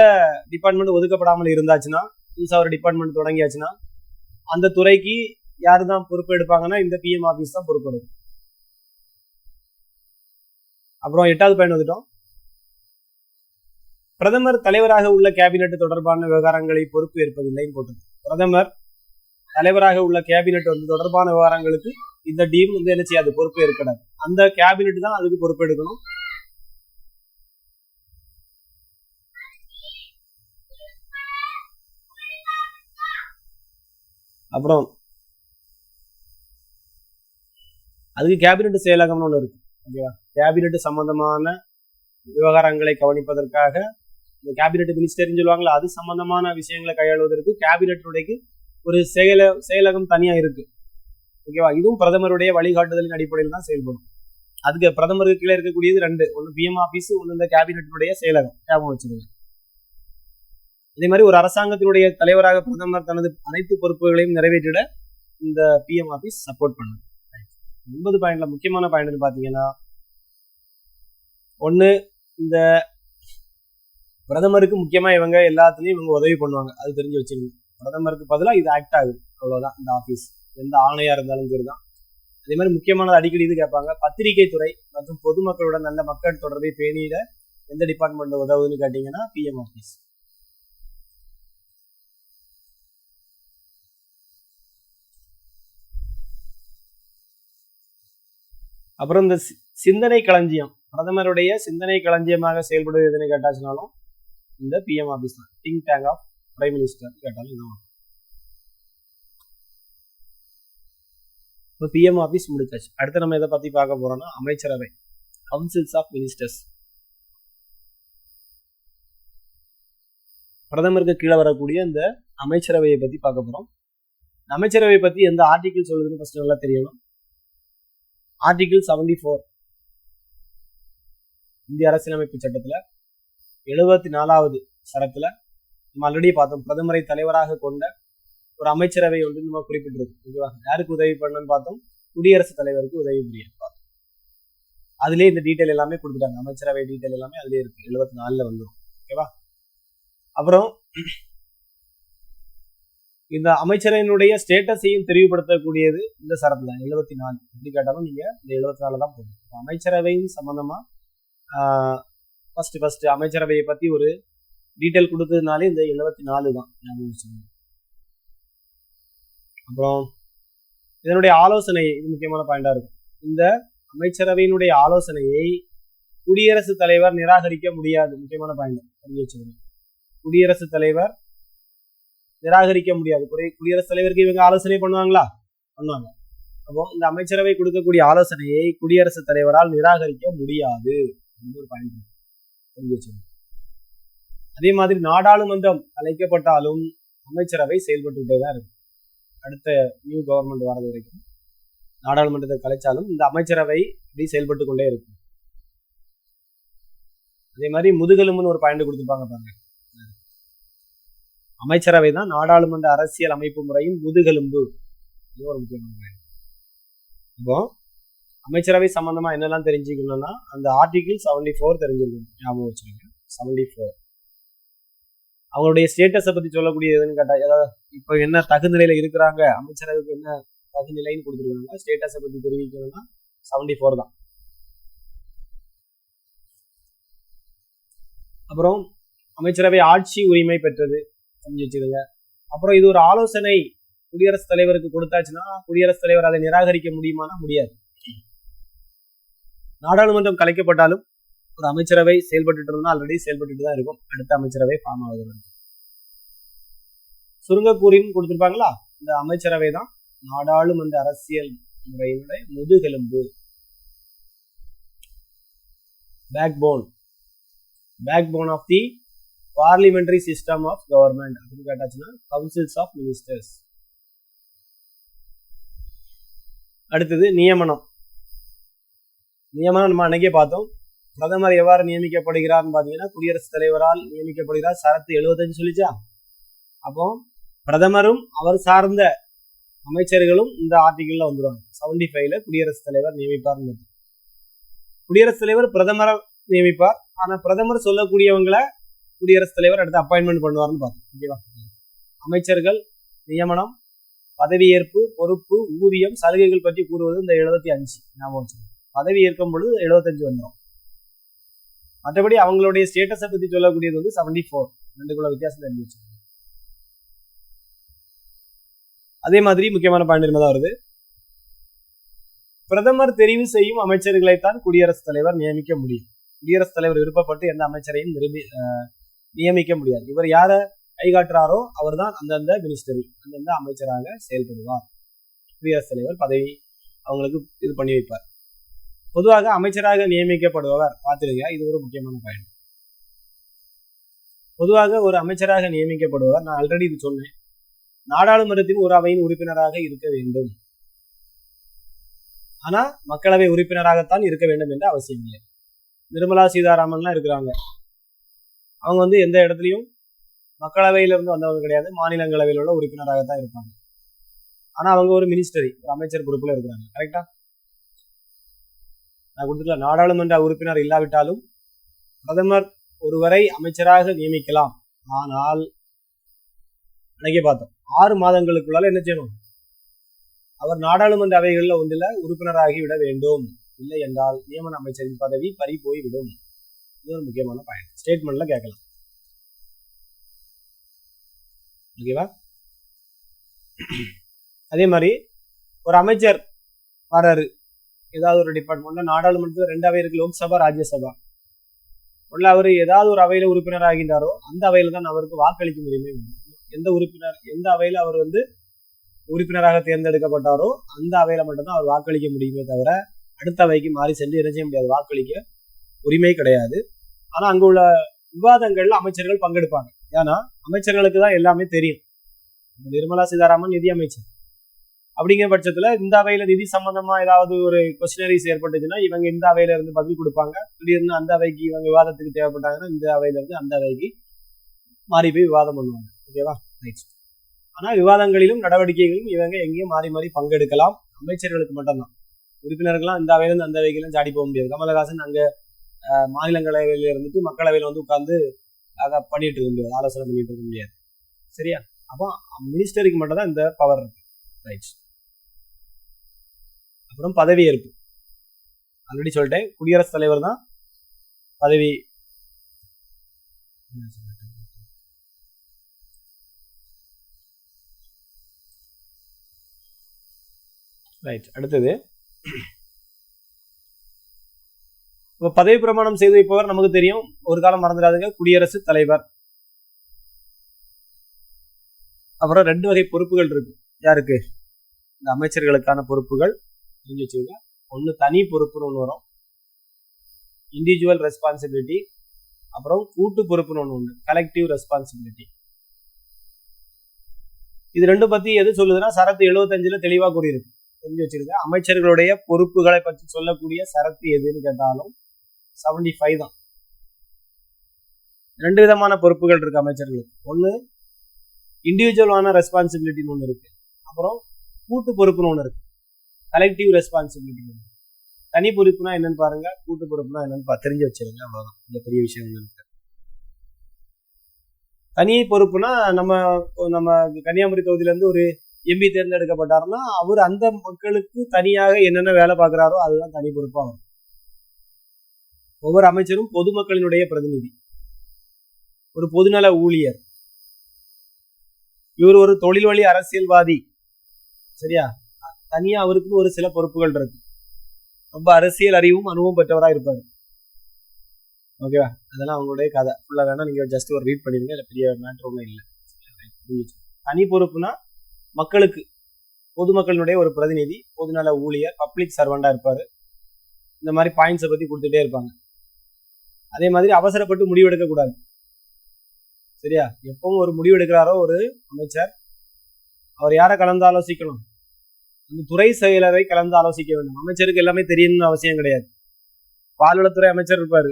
டிபார்ட்மெண்ட் ஒதுக்கப்படாமல் இருந்தாச்சுன்னா, புதுசாக ஒரு டிபார்ட்மெண்ட் தொடங்கியாச்சுன்னா அந்த துறைக்கு யாரு தான் பொறுப்பு எடுப்பாங்கன்னா இந்த பிஎம் ஆஃபீஸ் தான் பொறுப்பு எடுக்கும். அப்புறம் 8வது பாயிண்ட் வந்துட்டோம். பிரதமர் தலைவராக உள்ள கேபினெட் தொடர்பான விவகாரங்களை பொறுப்பு ஏற்பதில்லைன்னு போட்டிருக்கு. பிரதமர் தலைவராக உள்ள கேபினெட் தொடர்பான விவகாரங்களுக்கு இந்த டீம் என்ன செய்யாது, பொறுப்பு ஏற்கனவே. அந்த கேபினெட் தான் அதுக்கு பொறுப்பு எடுக்கணும். அப்புறம் அதுக்கு கேபினெட் செயலகம்னு ஒன்று இருக்கு. ஓகேவா, கேபினெட் சம்பந்தமான விவகாரங்களை கவனிப்பதற்காக இந்த கேபினெட் மினிஸ்டர்னு சொல்லுவாங்களா, அது சம்பந்தமான விஷயங்களை கையாளுவதற்கு கேபினெட்டுடைய ஒரு செயலகம் தனியா இருக்கு. ஓகேவா, இதுவும் பிரதமருடைய வழிகாட்டுதலின் அடிப்படையில் தான் செயல்படும். அதுக்கு பிரதமருக்கு கீழே இருக்கக்கூடியது 2, ஒன்று பிஎம் ஆபீஸ், ஒன்று இந்த கேபினெட்டுடைய செயலகம். ஞாபகம் வச்சிருங்க. அதே மாதிரி ஒரு அரசாங்கத்தினுடைய தலைவராக பிரதமர் தனது அனைத்து பொறுப்புகளையும் நிறைவேற்றிட இந்த பிஎம் ஆபீஸ் சப்போர்ட் பண்ணுது. 9 பாயிண்ட்ல முக்கியமான பாயிண்ட் பாத்தீங்கன்னா, ஒண்ணு இந்த பிரதமருக்கு முக்கியமா இவங்க எல்லாத்துலயும் இவங்க உதவி பண்ணுவாங்க, அது தெரிஞ்சு வச்சிருக்கீங்க. பிரதமருக்கு பதிலாக இது ஆக்ட் ஆகுது, அவ்வளவுதான். இந்த ஆபீஸ் எந்த ஆணையா இருந்தாலும் சரிதான். அதே மாதிரி முக்கியமானது அடிக்கடி இது கேட்பாங்க, பத்திரிகை துறை மற்றும் பொதுமக்களுடன் நல்ல மக்கள் தொடர்பை பேணிட எந்த டிபார்ட்மெண்ட் உதவுதுன்னு கேட்டீங்கன்னா பிஎம் ஆபீஸ். அப்புறம் இந்த சிந்தனை களஞ்சியம், பிரதமருடைய சிந்தனை களஞ்சியமாக செயல்படுவது எதுன்னு கேட்டாச்சுனாலும் இந்த பிஎம் ஆபீஸ் தான். Think tank of prime minister கேட்டாலும் இதுதான். இப்போ பிஎம் ஆபீஸ் முடிச்சாச்சு. அடுத்து நம்ம எதை பத்தி பார்க்க போறோம்னா அமைச்சரவை, கவுன்சில்ஸ் ஆஃப் மினிஸ்டர்ஸ். பிரதமருக்கு கீழே வரக்கூடிய இந்த அமைச்சரவையை பத்தி பார்க்க போறோம். அமைச்சரவை பத்தி எந்த ஆர்டிகிள் சொல்லுதுன்னு ஃபர்ஸ்ட் நல்லா தெரியணும். ஆர்டிகிள் 74 இந்திய அரசியலமைப்பு சட்டத்துல 74வது சரத்துல நம்ம ஆல்ரெடி பார்த்தோம். பிரதமரை தலைவராக கொண்ட ஒரு அமைச்சரவை ஒன்று நம்ம குறிப்பிட்டிருக்கோம். ஓகேவா, யாருக்கு உதவி பண்ணணும்னு பார்த்தோம், குடியரசுத் தலைவருக்கு உதவி புரிய பார்த்தோம். அதுலயே இந்த டீட்டெயில் எல்லாமே கொடுத்துட்டாங்க. அமைச்சரவை டீட்டெயில் எல்லாமே அதுலயே இருக்கு. 74ல வந்துடும். ஓகேவா, அப்புறம் இந்த அமைச்சரவையினுடைய ஸ்டேட்டஸையும் தெரிவுபடுத்தக்கூடியது இந்த சரத்துல 74. எப்படி கேட்டாலும் நீங்க இந்த 74 தான் போகும். அமைச்சரவையின் சம்பந்தமா ஃபர்ஸ்ட் அமைச்சரவையை பத்தி ஒரு டீட்டெயில் கொடுத்ததுனாலே இந்த 74 தான். அப்புறம் இதனுடைய ஆலோசனை, இது முக்கியமான பாயிண்டா இருக்கும். இந்த அமைச்சரவையினுடைய ஆலோசனையை குடியரசுத் தலைவர் நிராகரிக்க முடியாது. முக்கியமான பாயிண்ட் தெரிஞ்சு வச்சுக்கணும். குடியரசுத் தலைவர் நிராகரிக்க முடியாது. குடியரசுத் தலைவருக்கு இவங்க ஆலோசனை பண்ணுவாங்களா? பண்ணுவாங்க. அப்போ இந்த அமைச்சரவை கொடுக்கக்கூடிய ஆலோசனையை குடியரசுத் தலைவரால் நிராகரிக்க முடியாது. ஒரு பாயிண்ட் தெரிஞ்சு வச்சுக்கணும். அதே மாதிரி நாடாளுமன்றம் கலைக்கப்பட்டாலும் அமைச்சரவை செயல்பட்டுட்டே தான் இருக்கும். அடுத்த நியூ கவர்மெண்ட் வரது வரைக்கும் நாடாளுமன்றத்தை கலைச்சாலும் இந்த அமைச்சரவை இப்படி செயல்பட்டு கொண்டே இருக்கும். அதே மாதிரி முதுகெலும்புன்னு ஒரு பாயிண்ட் கொடுத்துருப்பாங்க பாருங்க. அமைச்சரவை தான் நாடாளுமன்ற அரசியல் அமைப்பு முறையின் முதுகெலும்பு. இது ஒரு முக்கியமான பாயிண்ட். இப்போ அமைச்சரவை சம்பந்தமா என்னெல்லாம் தெரிஞ்சுக்கணும்னா அந்த ஆர்டிகிள் 74 தெரிஞ்சிருக்கணும். ஞாபகம் வச்சுக்கோங்க. 74 அவங்களுடைய ஸ்டேட்டஸை பத்தி சொல்லக்கூடிய எதுன்னு கேட்டா, ஏதாவது இப்போ என்ன தகுநிலையில இருக்கிறாங்க, அமைச்சரவைக்கு என்ன தகுநிலைன்னு கொடுத்துருக்காங்க, ஸ்டேட்டஸை பத்தி தெரிவிக்கணும்னா 74 தான். அப்புறம் அமைச்சரவை ஆட்சி உரிமை பெற்றது செஞ்சு வச்சிருங்க. அப்புறம் இது ஒரு ஆலோசனை குடியரசுத் தலைவருக்கு கொடுத்தாச்சுன்னா குடியரசுத் தலைவர் அதை நிராகரிக்க முடியுமானா முடியாது. நாடாளுமன்றம் கலைக்கப்பட்டாலும் ஒரு அமைச்சரவை செயல்பட்டு இருந்தால் ஆல்ரெடி செயல்பட்டு தான் இருக்கும். அடுத்த அமைச்சரவை ஃபார்ம் ஆகுது. சுருங்கக்கூறின்னு கொடுத்திருப்பாங்களா, இந்த அமைச்சரவை தான் நாடாளுமன்ற அரசியல் முறையினுடைய முதுகெலும்பு, backbone of the parliamentary system of government அப்படின்னு கேட்டாச்சுன்னா கவுன்சில்ஸ் ஆஃப் மினிஸ்டர்ஸ். அடுத்தது நியமனம். நம்ம அன்னைக்கே பார்த்தோம். பிரதமர் எவ்வாறு நியமிக்கப்படுகிறார்னு பாத்தீங்கன்னா குடியரசுத் தலைவரால் நியமிக்கப்படுகிறார். சரத்து 75 சொல்லிச்சா. அப்போ பிரதமரும் அவர் சார்ந்த அமைச்சர்களும் இந்த ஆர்டிகிள்ல வந்துருவாங்க. 75ல குடியரசுத் தலைவர் நியமிப்பார். குடியரசுத் தலைவர் பிரதமரை நியமிப்பார். ஆனா பிரதமர் சொல்லக்கூடியவங்களை குடியரசுத் தலைவர் அடுத்து அப்பாயின்மெண்ட் பண்ணுவார்னு பார்த்தோம். ஓகேவா? அமைச்சர்கள் நியமனம், பதவியேற்பு, பொறுப்பு, ஊதியம், சலுகைகள் பற்றி கூறுவது இந்த 75 ஞாபகம் வச்சுக்கோங்க. பதவி ஏற்கும் பொழுது 75 வந்துடும். மற்றபடி அவங்களுடைய ஸ்டேட்டஸை பத்தி சொல்லக்கூடியது வந்து 74. ரெண்டுக்குள்ள வித்தியாசம் தெரிஞ்சு வச்சுக்கோங்க. அதே மாதிரி முக்கியமான பாயிண்ட் தான் வருது. பிரதமர் தெரிவு செய்யும் அமைச்சர்களைத்தான் குடியரசுத் தலைவர் நியமிக்க முடியும். குடியரசுத் தலைவர் விருப்பப்பட்டு எந்த அமைச்சரையும் நியமிக்க முடியாது. இவர் யாரை கைகாட்டுறாரோ அவர் தான் அந்தந்த மினிஸ்டரி, அந்தந்த அமைச்சராக செயல்படுவார். குடியரசுத் தலைவர் பதவி அவங்களுக்கு இது பண்ணி வைப்பார். பொதுவாக அமைச்சராக நியமிக்கப்படுபவர் பார்த்துருங்க, இது ஒரு முக்கியமான பாயிண்ட். பொதுவாக ஒரு அமைச்சராக நியமிக்கப்படுபவர், நான் ஆல்ரெடி இது சொன்னேன், நாடாளுமன்றத்தின் ஒரு அவையின் உறுப்பினராக இருக்க வேண்டும். ஆனா மக்களவை உறுப்பினராகத்தான் இருக்க வேண்டும் என்ற அவசியம் இல்லை. நிர்மலா சீதாராமன்லாம் இருக்கிறாங்க. அவங்க வந்து எந்த இடத்துலையும் மக்களவையிலிருந்து வந்தவங்க கிடையாது, மாநிலங்களவையில் உள்ள உறுப்பினராகத்தான் இருப்பாங்க. ஆனா அவங்க ஒரு மினிஸ்டரி, ஒரு அமைச்சர் பொறுப்புல இருக்கிறாங்க. கரெக்டா? நான் கொடுத்துக்கல. நாடாளுமன்ற உறுப்பினர் இல்லாவிட்டாலும் பிரதமர் ஒருவரை அமைச்சராக நியமிக்கலாம். ஆனால் அன்னைக்கே பார்த்தோம், 6 மாதங்களுக்குள்ளால என்ன செய்யணும்? அவர் நாடாளுமன்ற அவைகளில் ஒன்றில் உறுப்பினராகி விட வேண்டும். இல்லை என்றால் நியமன அமைச்சரின் பதவி பறி போய்விடும். இது ஒரு முக்கியமான பாயிண்ட். ஸ்டேட்மெண்ட்ல கேட்கலாம். ஓகேவா? அதே மாதிரி ஒரு அமைச்சர் வராரு, ஏதாவது ஒரு டிபார்ட்மெண்ட்ல, நாடாளுமன்றத்தில் 2 அவை இருக்கு, லோக்சபா, ராஜ்யசபா. உள்ள அவர் ஏதாவது ஒரு அவையில உறுப்பினர் ஆகின்றாரோ அந்த அவையில தான் அவருக்கு வாக்களிக்கும் உரிமை உண்டு. எந்த அவையில அவர் வந்து உறுப்பினராக தேர்ந்தெடுக்கப்பட்டாரோ அந்த அவையில மட்டும்தான் அவர் வாக்களிக்க முடியுமே தவிர அடுத்த அவைக்கு மாறி சென்று என்ன செய்ய முடியாது, வாக்களிக்க உரிமை கிடையாது. ஆனா அங்க உள்ள விவாதங்கள்ல அமைச்சர்கள் பங்கெடுப்பாங்க. ஏன்னா அமைச்சர்களுக்கு தான் எல்லாமே தெரியும். நிர்மலா சீதாராமன் நிதி அமைச்சர். அப்படிங்கிற பட்சத்துல இந்த அவையில நிதி சம்பந்தமா ஏதாவது ஒரு கொஸ்டினரிஸ் ஏற்பட்டுச்சுன்னா இவங்க இந்த அவையில இருந்து பதில் கொடுப்பாங்க. திடீர்னு அந்த அவைக்கு இவங்க விவாதத்துக்கு தேவைப்பட்டாங்கன்னா இந்த அவையில இருந்து அந்த அவைக்கு மாறி போய் விவாதம் பண்ணுவாங்க. ஓகேவா? நெக்ஸ்ட். ஆனா விவாதங்களிலும் நடவடிக்கைகளிலும் இவங்க எங்கேயும் மாறி மாறி பங்கெடுக்கலாம். அமைச்சர்களுக்கு மட்டும்தான். உறுப்பினர்கள்லாம் இந்த அவையில இருந்து அந்த அவைக்கெல்லாம் ஜாடி போக முடியாது. கமலஹாசன் அங்க மாநிலங்களவையில இருந்துட்டு மக்களவையில வந்து உட்கார்ந்து பண்ணிட்டு இருக்க முடியாது, ஆலோசனை பண்ணிட்டு இருக்க முடியாது. சரியா? அப்போ மினிஸ்டருக்கு மட்டும் தான் இந்த பவர் இருக்கு. ரைட். அப்புறம் பதவியேற்பு. ஆல்ரெடி சொல்லிட்டேன், குடியரசுத் தலைவர் தான் பதவி. ரைட். அடுத்தது இப்போ பதவி பிரமாணம் செய்து வைப்பவர் நமக்கு தெரியும், ஒரு காலம் மறந்துடாதுங்க, குடியரசுத் தலைவர். அப்புறம் 2 வகை பொறுப்புகள் இருக்கு. யாருக்கு? இந்த அமைச்சர்களுக்கான பொறுப்புகள் தெரிஞ்சு வச்சுக்கோங்க. ஒன்று தனி பொறுப்புன்னு ஒன்று வரும், இண்டிவிஜுவல் ரெஸ்பான்சிபிலிட்டி. அப்புறம் கூட்டு பொறுப்புன்னு ஒன்று உண்டு, கலெக்டிவ் ரெஸ்பான்சிபிலிட்டி. இது 2 பத்தி எது சொல்லுதுன்னா சரத்து 75ல தெளிவா கூறியிருக்கு. தெரிஞ்சு வச்சிருக்க. அமைச்சர்களுடைய பொறுப்புகளை பற்றி சொல்லக்கூடிய சரத்து எதுன்னு கேட்டாலும் 75 தான். 2 விதமான பொறுப்புகள் இருக்கு அமைச்சர்களுக்கு. ஒன்று இண்டிவிஜுவலான ரெஸ்பான்சிபிலிட்டின்னு ஒன்று இருக்கு, அப்புறம் கூட்டு பொறுப்புன்னு ஒன்று இருக்கு, கலெக்டிவ் ரெஸ்பான்சிபிலிட்டி. தனி பொறுப்புனா என்னன்னு பாருங்க, கூட்டு பொறுப்புனா என்னன்னு தெரிஞ்சு வச்சிருங்க. அவ்வளவுதான். இந்த பெரிய விஷயம் இருக்கு. தனி பொறுப்புனா நம்ம கன்னியாகுமரி தொகுதியில இருந்து ஒரு எம்பி தேர்ந்தெடுக்கப்பட்டாருன்னா அவர் அந்த மக்களுக்கு தனியாக என்னென்ன வேலை பார்க்கிறாரோ அதுதான் தனி பொறுப்பா வரும். ஒவ்வொரு அமைச்சரும் பொதுமக்களினுடைய பிரதிநிதி, ஒரு பொதுநல ஊழியர். இவர் ஒரு தொழில் வழி அரசியல்வாதி. சரியா? தனியா அவருக்கு ஒரு சில பொறுப்புகள் இருக்கு. ரொம்ப அரசியல் அறிவும் அனுபவம் பெற்றவராக இருப்பார். ஓகேவா? அதெல்லாம் அவங்களுடைய கதை ஃபுல்லாக வேணா நீங்க ஜஸ்ட் ஒரு ரீட் பண்ணிடுங்க. இல்லை பெரிய மேட்ரு ஒன்றும் இல்லை. தனி பொறுப்புனா மக்களுக்கு பொதுமக்களினுடைய ஒரு பிரதிநிதி, பொதுநல ஊழியர், பப்ளிக் சர்வெண்டா இருப்பாரு. இந்த மாதிரி பாயிண்ட்ஸை பத்தி கொடுத்துட்டே இருப்பாங்க. அதே மாதிரி அவசரப்பட்டு முடிவு எடுக்க கூடாது. சரியா? எப்பவும் ஒரு முடிவு எடுக்கிறாரோ ஒரு அமைச்சர், அவர் யாரை கலந்து ஆலோசிக்கணும்? அந்த துறை செயலரை கலந்து ஆலோசிக்க வேண்டும். அமைச்சருக்கு எல்லாமே தெரியணும்னு அவசியம் கிடையாது. பால்வளத்துறை அமைச்சர் இருப்பாரு,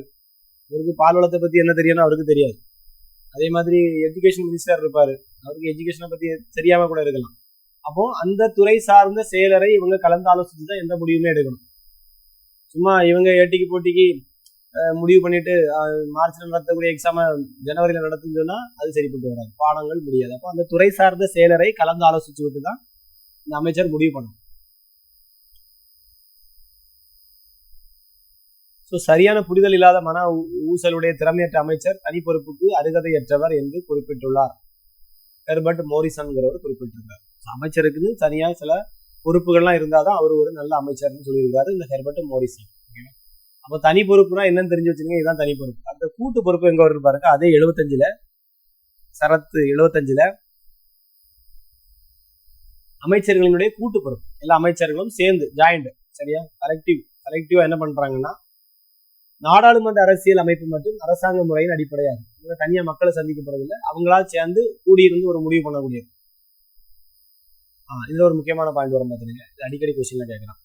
அவருக்கு பால்வளத்தை பத்தி என்ன தெரியும்னு அவருக்கு தெரியாது. அதே மாதிரி எஜுகேஷன் மினிஸ்டர் இருப்பாரு, அவருக்கு எஜுகேஷனை பத்தி தெரியாம கூட இருக்கலாம். அப்போ அந்த துறை சார்ந்த செயலரை இவங்க கலந்து ஆலோசிச்சுதான் எந்த முடிவுமே எடுக்கணும். சும்மா இவங்க ஏட்டிக்கு போட்டிக்கு முடிவு பண்ணிட்டு மார்ச்ல நடத்தக்கூடிய எக்ஸாம ஜனவரியில நடத்துன்னு சொன்னா அது சரிப்பட்டு வராது, பாடங்கள் முடியாது. அப்போ அந்த துறை சார்ந்த செயலரை கலந்து ஆலோசிச்சு விட்டு தான் இந்த அமைச்சர் முடிவு பண்ணணும். ஸோ சரியான புரிதல் இல்லாத மன ஊசலுடைய திறமையற்ற அமைச்சர் தனி பொறுப்புக்கு அருகதையற்றவர் என்று குறிப்பிட்டுள்ளார். ஹெர்பர்ட் மோரிசன்கிறவர் குறிப்பிட்டிருக்கார். அமைச்சருக்குன்னு தனியா சில பொறுப்புகள்லாம் இருந்தாதான் அவர் ஒரு நல்ல அமைச்சர்னு சொல்லியிருக்காரு இந்த ஹெர்பர்ட் மோரிசன். அப்போ தனி பொறுப்புனா என்னன்னு தெரிஞ்சு வச்சுருங்க. இதுதான் தனி பொறுப்பு. அந்த கூட்டு பொறுப்பு எங்க வருது பாருங்க. அதே 75ல சரத்து 75ல அமைச்சர்களினுடைய கூட்டு பொறுப்பு, எல்லா அமைச்சர்களும் சேர்ந்து ஜாயிண்ட், சரியா? கலெக்டிவா என்ன பண்றாங்கன்னா, நாடாளுமன்ற அரசியல் அமைப்பு மற்றும் அரசாங்க முறையின் அடிப்படையாக இவங்க தனியா மக்களை சந்திக்கப்படுறதில்லை, அவங்களா சேர்ந்து கூடியிருந்து ஒரு முடிவு பண்ணக்கூடியது. இதுல ஒரு முக்கியமான பாயிண்ட் வரும் பாத்தீங்க, அடிக்கடி கொஸ்டின்ல கேட்கலாம்.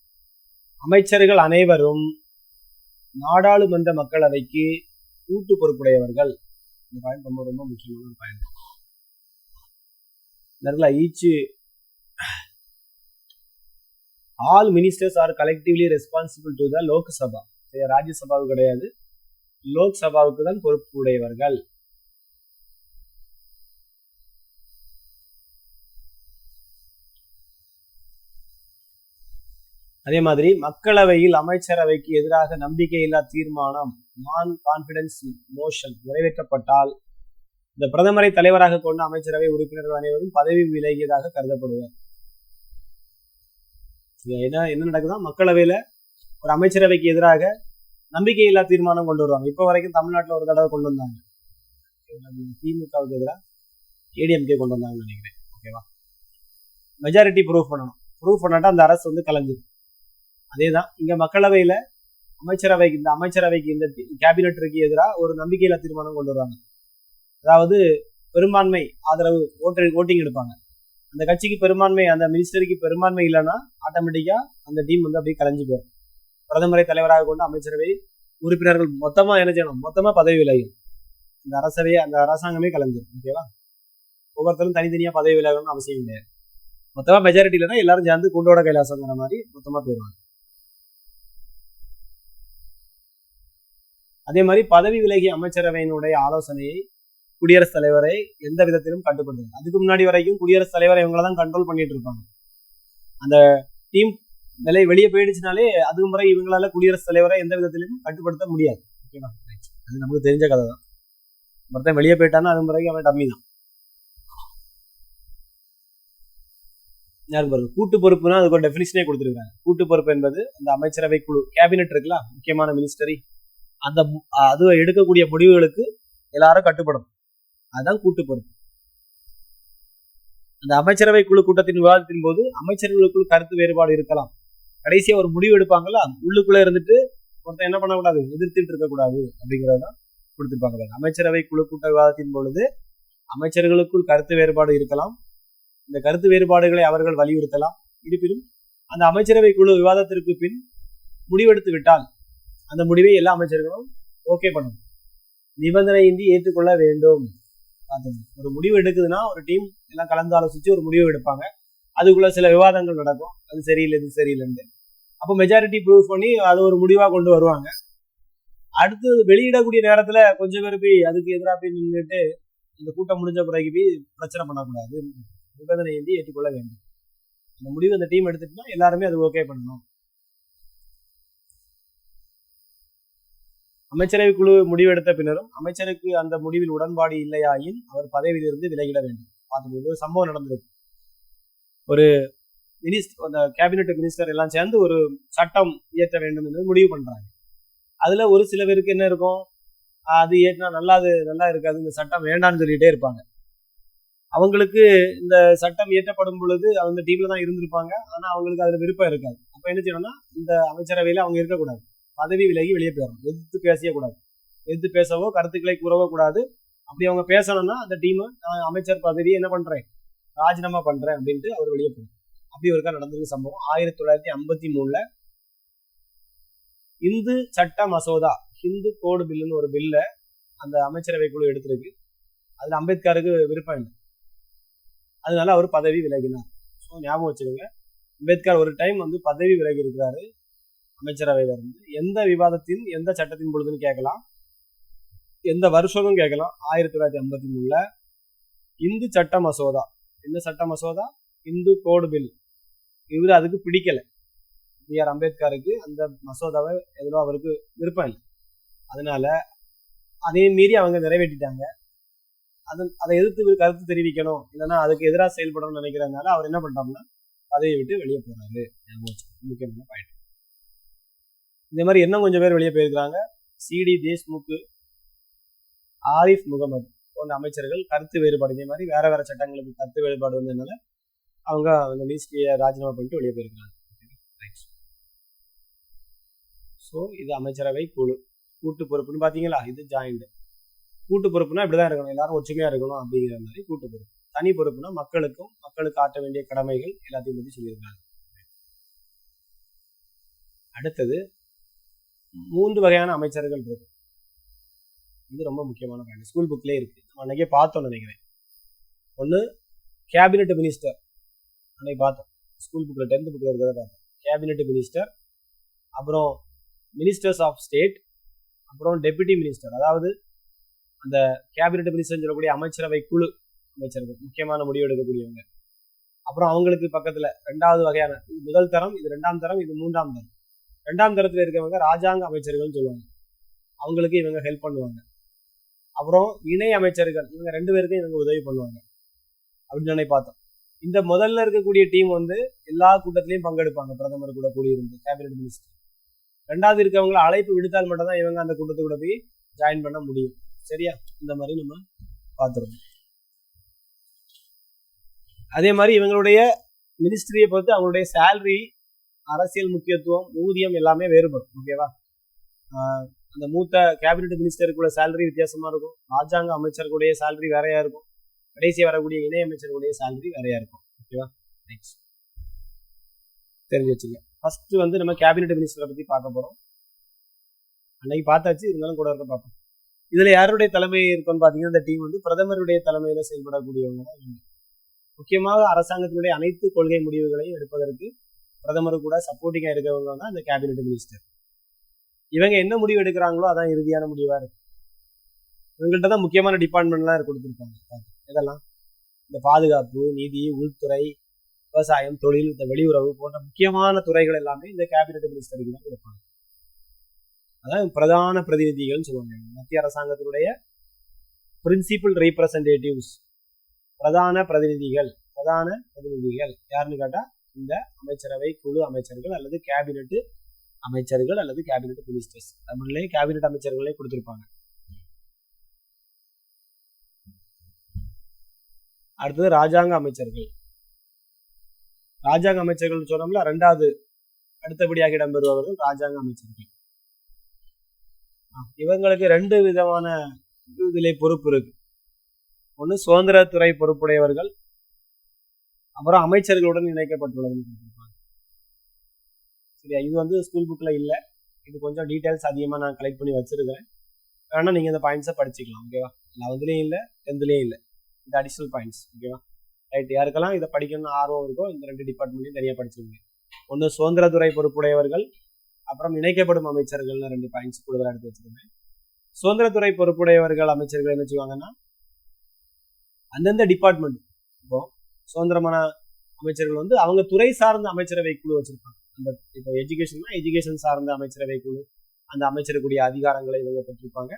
அமைச்சர்கள் அனைவரும் நாடாளுமன்ற மக்களவைக்கு கூட்டு பொறுப்புடையவர்கள். இந்த பாயிண்ட் ரொம்ப ரொம்ப முக்கியமான ஒரு point. Each all ministers are collectively responsible to the Lok Sabha. ராஜ்யசபாவுக்கு கிடையாது, லோக்சபாவுக்கு தான் பொறுப்பு உடையவர்கள். அதே மாதிரி மக்களவையில் அமைச்சரவைக்கு எதிராக நம்பிக்கையில்லா தீர்மானம் நான் கான்பிடன்ஸ் மோஷன் நிறைவேற்றப்பட்டால் இந்த பிரதமரை தலைவராக கொண்ட அமைச்சரவை உறுப்பினர்கள் அனைவரும் பதவி விலகியதாக கருதப்படுவார். என்ன நடக்குதா, மக்களவையில ஒரு அமைச்சரவைக்கு எதிராக நம்பிக்கையில்லா தீர்மானம் கொண்டு வருவாங்க. இப்போ வரைக்கும் தமிழ்நாட்டில் ஒரு தடவை கொண்டு வந்தாங்க, திமுகவுக்கு எதிராக ஏடிஎம்கே கொண்டு வந்தாங்கன்னு நினைக்கிறேன். ஓகேவா? மெஜாரிட்டி ப்ரூவ் பண்ணணும், ப்ரூவ் பண்ணாட்டா அந்த அரசு வந்து கலைஞ்சிடும். அதேதான் இங்க மக்களவையில அமைச்சரவைக்கு இந்த கேபினெட்டுக்கு எதிராக ஒரு நம்பிக்கையில்லா தீர்மானம் கொண்டு வருவாங்க. அதாவது பெரும்பான்மை ஆதரவு ஓட்டிங் எடுப்பாங்க. அந்த கட்சிக்கு பெரும்பான்மை, அந்த மினிஸ்டருக்கு பெரும்பான்மை இல்லைன்னா ஆட்டோமேட்டிக்கா அந்த டீம் வந்து அப்படியே கலைஞ்சு போயிடும். பிரதமரை தலைவராக கொண்டு அமைச்சரவை உறுப்பினர்கள் மொத்தமா என்ன செய்யணும், மொத்தமா பதவி விலகும். அந்த அரசாங்கமே கலைஞ்சிடும். ஓகேவா? ஒவ்வொருத்தரும் தனித்தனியா பதவி விலகணும்னு அவசியம் கிடையாது. மொத்தமா மெஜாரிட்டி இல்லைன்னா எல்லாரும் சேர்ந்து குண்டோட கைலாசங்கிற மாதிரி மொத்தமா போயிடுவாங்க. அதே மாதிரி பதவி விலகிய அமைச்சரவையினுடைய ஆலோசனையை குடியரசுத் தலைவரை எந்த விதத்திலும் கட்டுப்படுத்தும். அதுக்கு முன்னாடி வரைக்கும் குடியரசுத் தலைவரை இவங்களதான் கண்ட்ரோல் பண்ணிட்டு இருப்பாங்க. அந்த டீம் வெளியே போயிடுச்சுனாலே அதுக்கு முறை இவங்களால குடியரசுத் தலைவரை எந்த விதத்திலும் கட்டுப்படுத்த முடியாது. ஓகேவா? அது நமக்கு தெரிஞ்ச கதை தான். மொத்தம் வெளியே போயிட்டான்னா அது முறைக்கு அவன் டம்மி தான். யாருக்கு பாருங்க, கூட்டு பொறுப்புனா அதுக்கு ஒரு டெபினிஷனே கொடுத்துருக்காங்க. கூட்டு பொறுப்பு என்பது அந்த அமைச்சரவை குழு, கேபினெட் இருக்குல்ல, முக்கியமான மினிஸ்டரி, அது எடுக்கக்கூடிய முடிவுகளுக்கு எல்லாரும் கட்டுப்படும். அதுதான் கூட்டு பொறுப்பு. அந்த அமைச்சரவை குழு கூட்டத்தின் விவாதத்தின் போது அமைச்சர்களுக்குள் கருத்து வேறுபாடு இருக்கலாம். கடைசியா ஒரு முடிவு எடுப்பாங்கல்ல, உள்ளுக்குள்ள இருந்துட்டு ஒருத்தன் என்ன பண்ணக்கூடாது, எதிர்த்துட்டு இருக்கக்கூடாது அப்படிங்கறதான் கொடுத்துருப்பாங்க. அமைச்சரவை குழு கூட்ட விவாதத்தின் பொழுது அமைச்சர்களுக்குள் கருத்து வேறுபாடு இருக்கலாம். இந்த கருத்து வேறுபாடுகளை அவர்கள் வலியுறுத்தலாம். இருப்பினும் அந்த அமைச்சரவை குழு விவாதத்திற்கு பின் முடிவெடுத்து விட்டால் அந்த முடிவை எல்லா அமைச்சர்களும் ஓகே பண்ணணும், நிபந்தனையின்றி ஏற்றுக்கொள்ள வேண்டும். ஒரு முடிவு எடுக்குதுன்னா ஒரு டீம் எல்லாம் கலந்து ஆலோசிச்சு ஒரு முடிவு எடுப்பாங்க. அதுக்குள்ள சில விவாதங்கள் நடக்கும், அது சரியில்லை இது சரியில்லைன்னு. அப்போ மெஜாரிட்டி ப்ரூவ் பண்ணி அது ஒரு முடிவா கொண்டு வருவாங்க. அடுத்து வெளியிடக்கூடிய நேரத்துல கொஞ்சம் பேர் போய் அதுக்கு எதிராக போய் நின்றுட்டு இந்த கூட்டம் முடிஞ்ச பிறகு போய் பிரச்சனை பண்ணக்கூடாது, நிபந்தனையின்றி ஏற்றுக்கொள்ள வேண்டும். அந்த முடிவு அந்த டீம் எடுத்துட்டுனா எல்லாருமே அது ஓகே பண்ணணும். அமைச்சரவை குழு முடிவெடுத்த பின்னரும் அமைச்சருக்கு அந்த முடிவில் உடன்பாடு இல்லையாயின் அவர் பதவியிலிருந்து விலகிட வேண்டும். பார்த்து ஒரு சம்பவம் நடந்திருக்கு. ஒரு அந்த கேபினெட் மினிஸ்டர் எல்லாம் சேர்ந்து ஒரு சட்டம் இயற்ற வேண்டும் என்று முடிவு பண்றாங்க. அதுல ஒரு சில பேருக்கு என்ன இருக்கும், அது ஏற்றினா நல்லா இருக்காது, இந்த சட்டம் வேண்டாம்னு சொல்லிட்டே இருப்பாங்க. அவங்களுக்கு இந்த சட்டம் இயற்றப்படும் பொழுது அவங்க டீம்ல தான் இருந்திருப்பாங்க, ஆனா அவங்களுக்கு அதுல விருப்பம் இருக்காது. அப்ப என்ன செய்யணும்னா, இந்த அமைச்சரவையில அவங்க இருக்கக்கூடாது, பதவி விலகி வெளியே போயிடணும். எதிர்த்து பேசவே கூடாது, எதிர்த்து பேசவோ கருத்துக்களை கூறவோ கூடாது. அப்படி அவங்க பேசணும்னா அந்த டீம் அமைச்சர் பதவியை என்ன பண்றேன், ராஜினாமா பண்றேன் அப்படின்ட்டு அவர் வெளியே போகணும். அப்படி ஒருக்கா நடந்தது சம்பவம் 1953 இந்து சட்ட மசோதா, ஹிந்து கோடு பில்லுன்னு ஒரு பில்ல அந்த அமைச்சரவை குழு எடுத்திருக்கு. அதுல அம்பேத்கருக்கு விருப்பம் இல்லை, அதனால அவர் பதவி விலகினார். ஸோ ஞாபகம் வச்சுக்கோங்க, அம்பேத்கர் ஒரு டைம் பதவி விலகி இருக்கிறாரு அமைச்சரவையில இருந்து. எந்த விவாதத்தின் எந்த சட்டத்தின் பொழுதுன்னு கேட்கலாம், எந்த வருஷமும் கேட்கலாம். 1953 இந்து சட்ட மசோதா. என்ன சட்ட மசோதா? இந்து கோடு பில். இவரு அதுக்கு பிடிக்கல, B.R. அம்பேத்கருக்கு அந்த மசோதாவை எதிரோ அவருக்கு விருப்பம் இல்லை. அதனால அதே மீறி அவங்க நிறைவேற்றிட்டாங்க. அதை எதிர்த்து கருத்து தெரிவிக்கணும், இல்லைன்னா அதுக்கு எதிராக செயல்படணும்னு நினைக்கிறதுனால அவர் என்ன பண்றாருன்னா பதவியை விட்டு வெளியே போறாரு. முக்கியமான பாயிண்ட். இதே மாதிரி இன்னும் கொஞ்சம் பேர் வெளியே போயிருக்கிறாங்க. C.D. தேஷ்முக், ஆரிஃப் முகமது போன்ற அமைச்சர்கள் கருத்து வேறுபாடு, இதே மாதிரி வேற சட்டங்களுக்கு கருத்து வேறுபாடு வந்ததுனால அவங்க அந்த மினிஸ்ட்ரியை ராஜினாமா பண்ணிட்டு வெளியே போயிருக்கிறாங்க. ஸோ இது அமைச்சரவை குழு. கூட்டு பொறுப்புன்னு பாத்தீங்களா, இது ஜாயிண்ட். கூட்டு பொறுப்புனா இப்படிதான் இருக்கணும், எல்லாரும் ஒற்றுமையா இருக்கணும் அப்படிங்கிற மாதிரி கூட்டு பொறுப்பு. தனி பொறுப்புனா மக்களுக்கு ஆற்ற வேண்டிய கடமைகள் எல்லாத்தையும் பத்தி சொல்லியிருக்காங்க. அடுத்தது 3 வகையான அமைச்சர்கள் இருக்கு. இது ரொம்ப முக்கியமான பாயிண்ட், ஸ்கூல் புக்லேயே இருக்கு, நம்ம அன்னைக்கே பார்த்தோம்னு நினைக்கிறேன். ஒன்று கேபினெட் மினிஸ்டர், அன்னைக்கு பார்த்தோம் ஸ்கூல் புக்ல 10th புக்ல இருக்கிறத பார்த்தோம். கேபினெட் மினிஸ்டர், அப்புறம் மினிஸ்டர்ஸ் ஆஃப் ஸ்டேட், அப்புறம் டெபுட்டி மினிஸ்டர். அதாவது அந்த கேபினெட் மினிஸ்டர் சொல்லக்கூடிய அமைச்சரவை குழு அமைச்சர்கள், முக்கியமான முடிவு எடுக்கக்கூடியவங்க. அப்புறம் அவங்களுக்கு பக்கத்துல 2வது வகையான, இது முதல் தரம், இது 2ஆம் தரம், இது 3ஆம் தரம். 2ஆம் தரத்துல இருக்கவங்க ராஜாங்க அமைச்சர்கள் சொல்லுவாங்க, அவங்களுக்கு இவங்க ஹெல்ப் பண்ணுவாங்க. அப்புறம் இணை அமைச்சர்கள், இவங்க 2 பேருக்கும் இவங்க உதவி பண்ணுவாங்க அப்படின்னு பார்த்தோம். இந்த முதல்ல இருக்கக்கூடிய டீம் எல்லா கூட்டத்திலையும் பங்கெடுப்பாங்க, பிரதமர் கூட கூடியிருந்து கேபினெட் மினிஸ்டர். 2வது இருக்கவங்களை அழைப்பு விடுத்தால் மட்டும் தான் இவங்க அந்த கூட்டத்துக்கூட போய் ஜாயின் பண்ண முடியும். சரியா? இந்த மாதிரி நம்ம பார்த்துருவோம். அதே மாதிரி இவங்களுடைய மினிஸ்ட்ரியை பொறுத்து அவங்களுடைய சேலரி, அரசியல் முக்கியத்துவம், ஊதியம் எல்லாமே வேறுபடும். ஓகேவா? அந்த மூத்த கேபினெட் மினிஸ்டருக்குள்ள சேலரி வித்தியாசமா இருக்கும், ராஜாங்க அமைச்சர்களுடைய சேலரி வேறையா இருக்கும், கடைசியாக வரக்கூடிய இணை அமைச்சர்களுடைய சேலரி வேறையா இருக்கும். ஓகேவா? நெக்ஸ்ட் தெரிஞ்சு வச்சுங்க. ஃபர்ஸ்ட் நம்ம கேபினெட் மினிஸ்டரை பத்தி பார்க்க போறோம். அன்னைக்கு பார்த்தாச்சு, இருந்தாலும் கூட இருக்க பார்ப்போம். இதுல யாருடைய தலைமை இருக்குன்னு பாத்தீங்கன்னா, இந்த டீம் பிரதமருடைய தலைமையில செயல்படக்கூடியவங்க தான். முக்கியமாக அரசாங்கத்தினுடைய அனைத்து கொள்கை முடிவுகளையும் எடுப்பதற்கு பிரதமர் கூட சப்போர்ட்டிங்கா இருக்கிறவங்க தான் இந்த கேபினெட் மினிஸ்டர். இவங்க என்ன முடிவு எடுக்கிறாங்களோ அதான் இறுதியான முடிவா இருக்கு. இவங்கள்ட்ட தான் முக்கியமான டிபார்ட்மெண்ட்லாம் கொடுத்துருப்பாங்க. இதெல்லாம் இந்த பாதுகாப்பு, நிதி, உள்துறை, விவசாயம், தொழில், இந்த வெளியுறவு போன்ற முக்கியமான துறைகள் எல்லாமே இந்த கேபினெட் மினிஸ்டருக்கு தான் கொடுப்பாங்க. அதான் பிரதான பிரதிநிதிகள்னு சொல்லுவாங்க. மத்திய அரசாங்கத்தினுடைய பிரின்சிபல் ரீப்ரசன்டேட்டிவ்ஸ், பிரதான பிரதிநிதிகள் யாருன்னு கேட்டா இந்த அமைச்சரவை குழு அமைச்சர்கள் அல்லது கேபினெட் அமைச்சர்கள் அல்லது கேபினெட் மினிஸ்டர்ஸ். தமிழ்லேயே கேபினெட் அமைச்சர்களே கொடுத்திருப்பாங்க. அடுத்தது ராஜாங்க அமைச்சர்கள். ராஜாங்க அமைச்சர்கள் சொன்னோம்ல, 2வது அடுத்தபடியாக இடம்பெறுபவர்கள் ராஜாங்க அமைச்சர்கள். இவங்களுக்கு 2 விதமான இதிலே பொறுப்பு இருக்கு. ஒன்று சுதந்திரத்துறை பொறுப்புடையவர்கள், அப்புறம் அமைச்சர்களுடன் இணைக்கப்பட்டுள்ளது. சரியா? இது ஸ்கூல் புக்ல இல்லை, இது கொஞ்சம் டீட்டெயில்ஸ் அதிகமாக நான் கலெக்ட் பண்ணி வச்சிருக்கேன். வேணா நீங்க இந்த பாயிண்ட்ஸை படிச்சுக்கலாம். ஓகேவா? 11லேயும் இல்லை, 10லேயும் இல்லை, இது அடிஷனல் பாயிண்ட்ஸ். ஓகேவா? ரைட். யாருக்கெல்லாம் இதை படிக்கணும்னு ஆர்வம் இருக்கோ இந்த 2 டிபார்ட்மெண்ட்லையும் தனியாக படிச்சுருங்க. ஒன்று சுதந்திரத்துறை பொறுப்புடையவர்கள், அப்புறம் இணைக்கப்படும் அமைச்சர்கள்னு 2 பாயிண்ட்ஸ் கூடுதலாக எடுத்து வச்சிருக்கேன். சுதந்திரத்துறை பொறுப்புடையவர்கள் அமைச்சர்கள் என்ன செய்வாங்கன்னா, அந்தந்த டிபார்ட்மெண்ட், இப்போ சுதந்திரமான அமைச்சர்கள் அவங்க துறை சார்ந்த அமைச்சரவை குழு வச்சிருப்பாங்க. அந்த இப்போ எஜுகேஷன்னா எஜுகேஷன் சார்ந்த அமைச்சரவை குழு, அந்த அமைச்சருக்குரிய அதிகாரங்களை இவங்க பெற்றிருப்பாங்க.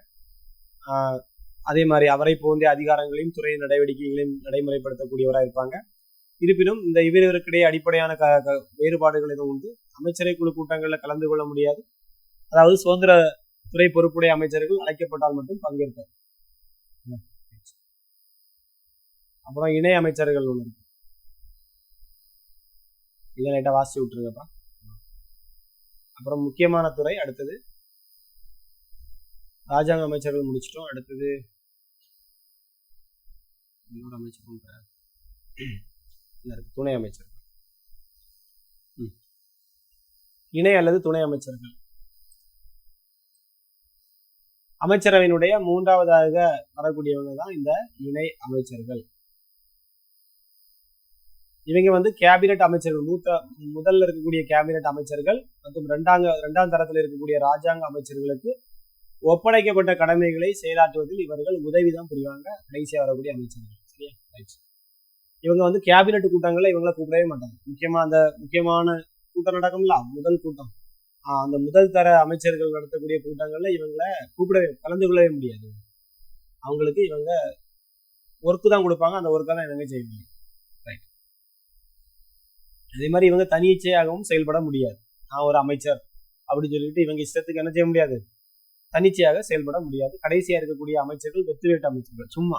அதே மாதிரி அவரை போன்ற அதிகாரங்களையும் துறை நடவடிக்கைகளையும் நடைமுறைப்படுத்தக்கூடியவராக இருப்பாங்க. இருப்பினும் இந்த இவருக்கிடையே அடிப்படையான வேறுபாடுகள் எதுவும் உண்டு. அமைச்சரை குழு கூட்டங்களில் கலந்து கொள்ள முடியாது. அதாவது சுதந்திர துறை பொறுப்புடைய அமைச்சர்கள் அழைக்கப்பட்டால் மட்டும் பங்கேற்பார். அப்புறம் இணை அமைச்சர்கள் ஒன்று இருக்கு, இதை லைட்டா வாசி விட்டுருங்கப்பா. அப்புறம் முக்கியமான துறை அடுத்தது ராஜாங்க அமைச்சர்கள் முடிச்சிட்டோம். அடுத்தது இன்னொரு அமைச்சர் துணை அமைச்சர், இணை அல்லது துணை அமைச்சர்கள். அமைச்சரவையினுடைய மூன்றாவதாக வரக்கூடியவங்க தான் இந்த இணை அமைச்சர்கள். இவங்க வந்து கேபினட் அமைச்சர்கள், முதல்ல இருக்கக்கூடிய கேபினட் அமைச்சர்கள் மற்றும் இரண்டாம் தரத்தில் இருக்கக்கூடிய ராஜாங்க அமைச்சர்களுக்கு ஒப்படைக்கப்பட்ட கடமைகளை செயலாற்றுவதில் இவர்கள் உதவிதான் புரிவாங்க. கடைசியாக வரக்கூடிய அமைச்சர்கள். சரியா? இவங்க வந்து கேபினட் கூட்டங்களை இவங்கள கூப்பிடவே மாட்டாங்க. முக்கியமான கூட்டம் நடக்கும்ல, முதல் கூட்டம், அந்த முதல் தர அமைச்சர்கள் நடத்தக்கூடிய கூட்டங்கள்ல இவங்களை கலந்து கொள்ளவே முடியாது. அவங்களுக்கு இவங்க ஒர்க்கு தான் கொடுப்பாங்க, அந்த ஒர்க்கை தான் இவங்க செய்ய முடியும். அதே மாதிரி இவங்க தனிச்சையாகவும் செயல்பட முடியாது. நான் ஒரு அமைச்சர் அப்படின்னு சொல்லிட்டு இவங்க இஷ்டத்துக்கு என்ன செய்ய முடியாது, தனிச்சையாக செயல்பட முடியாது. கடைசியா இருக்கக்கூடிய அமைச்சர்கள் வெற்றி வேட்டு அமைச்சர்கள், சும்மா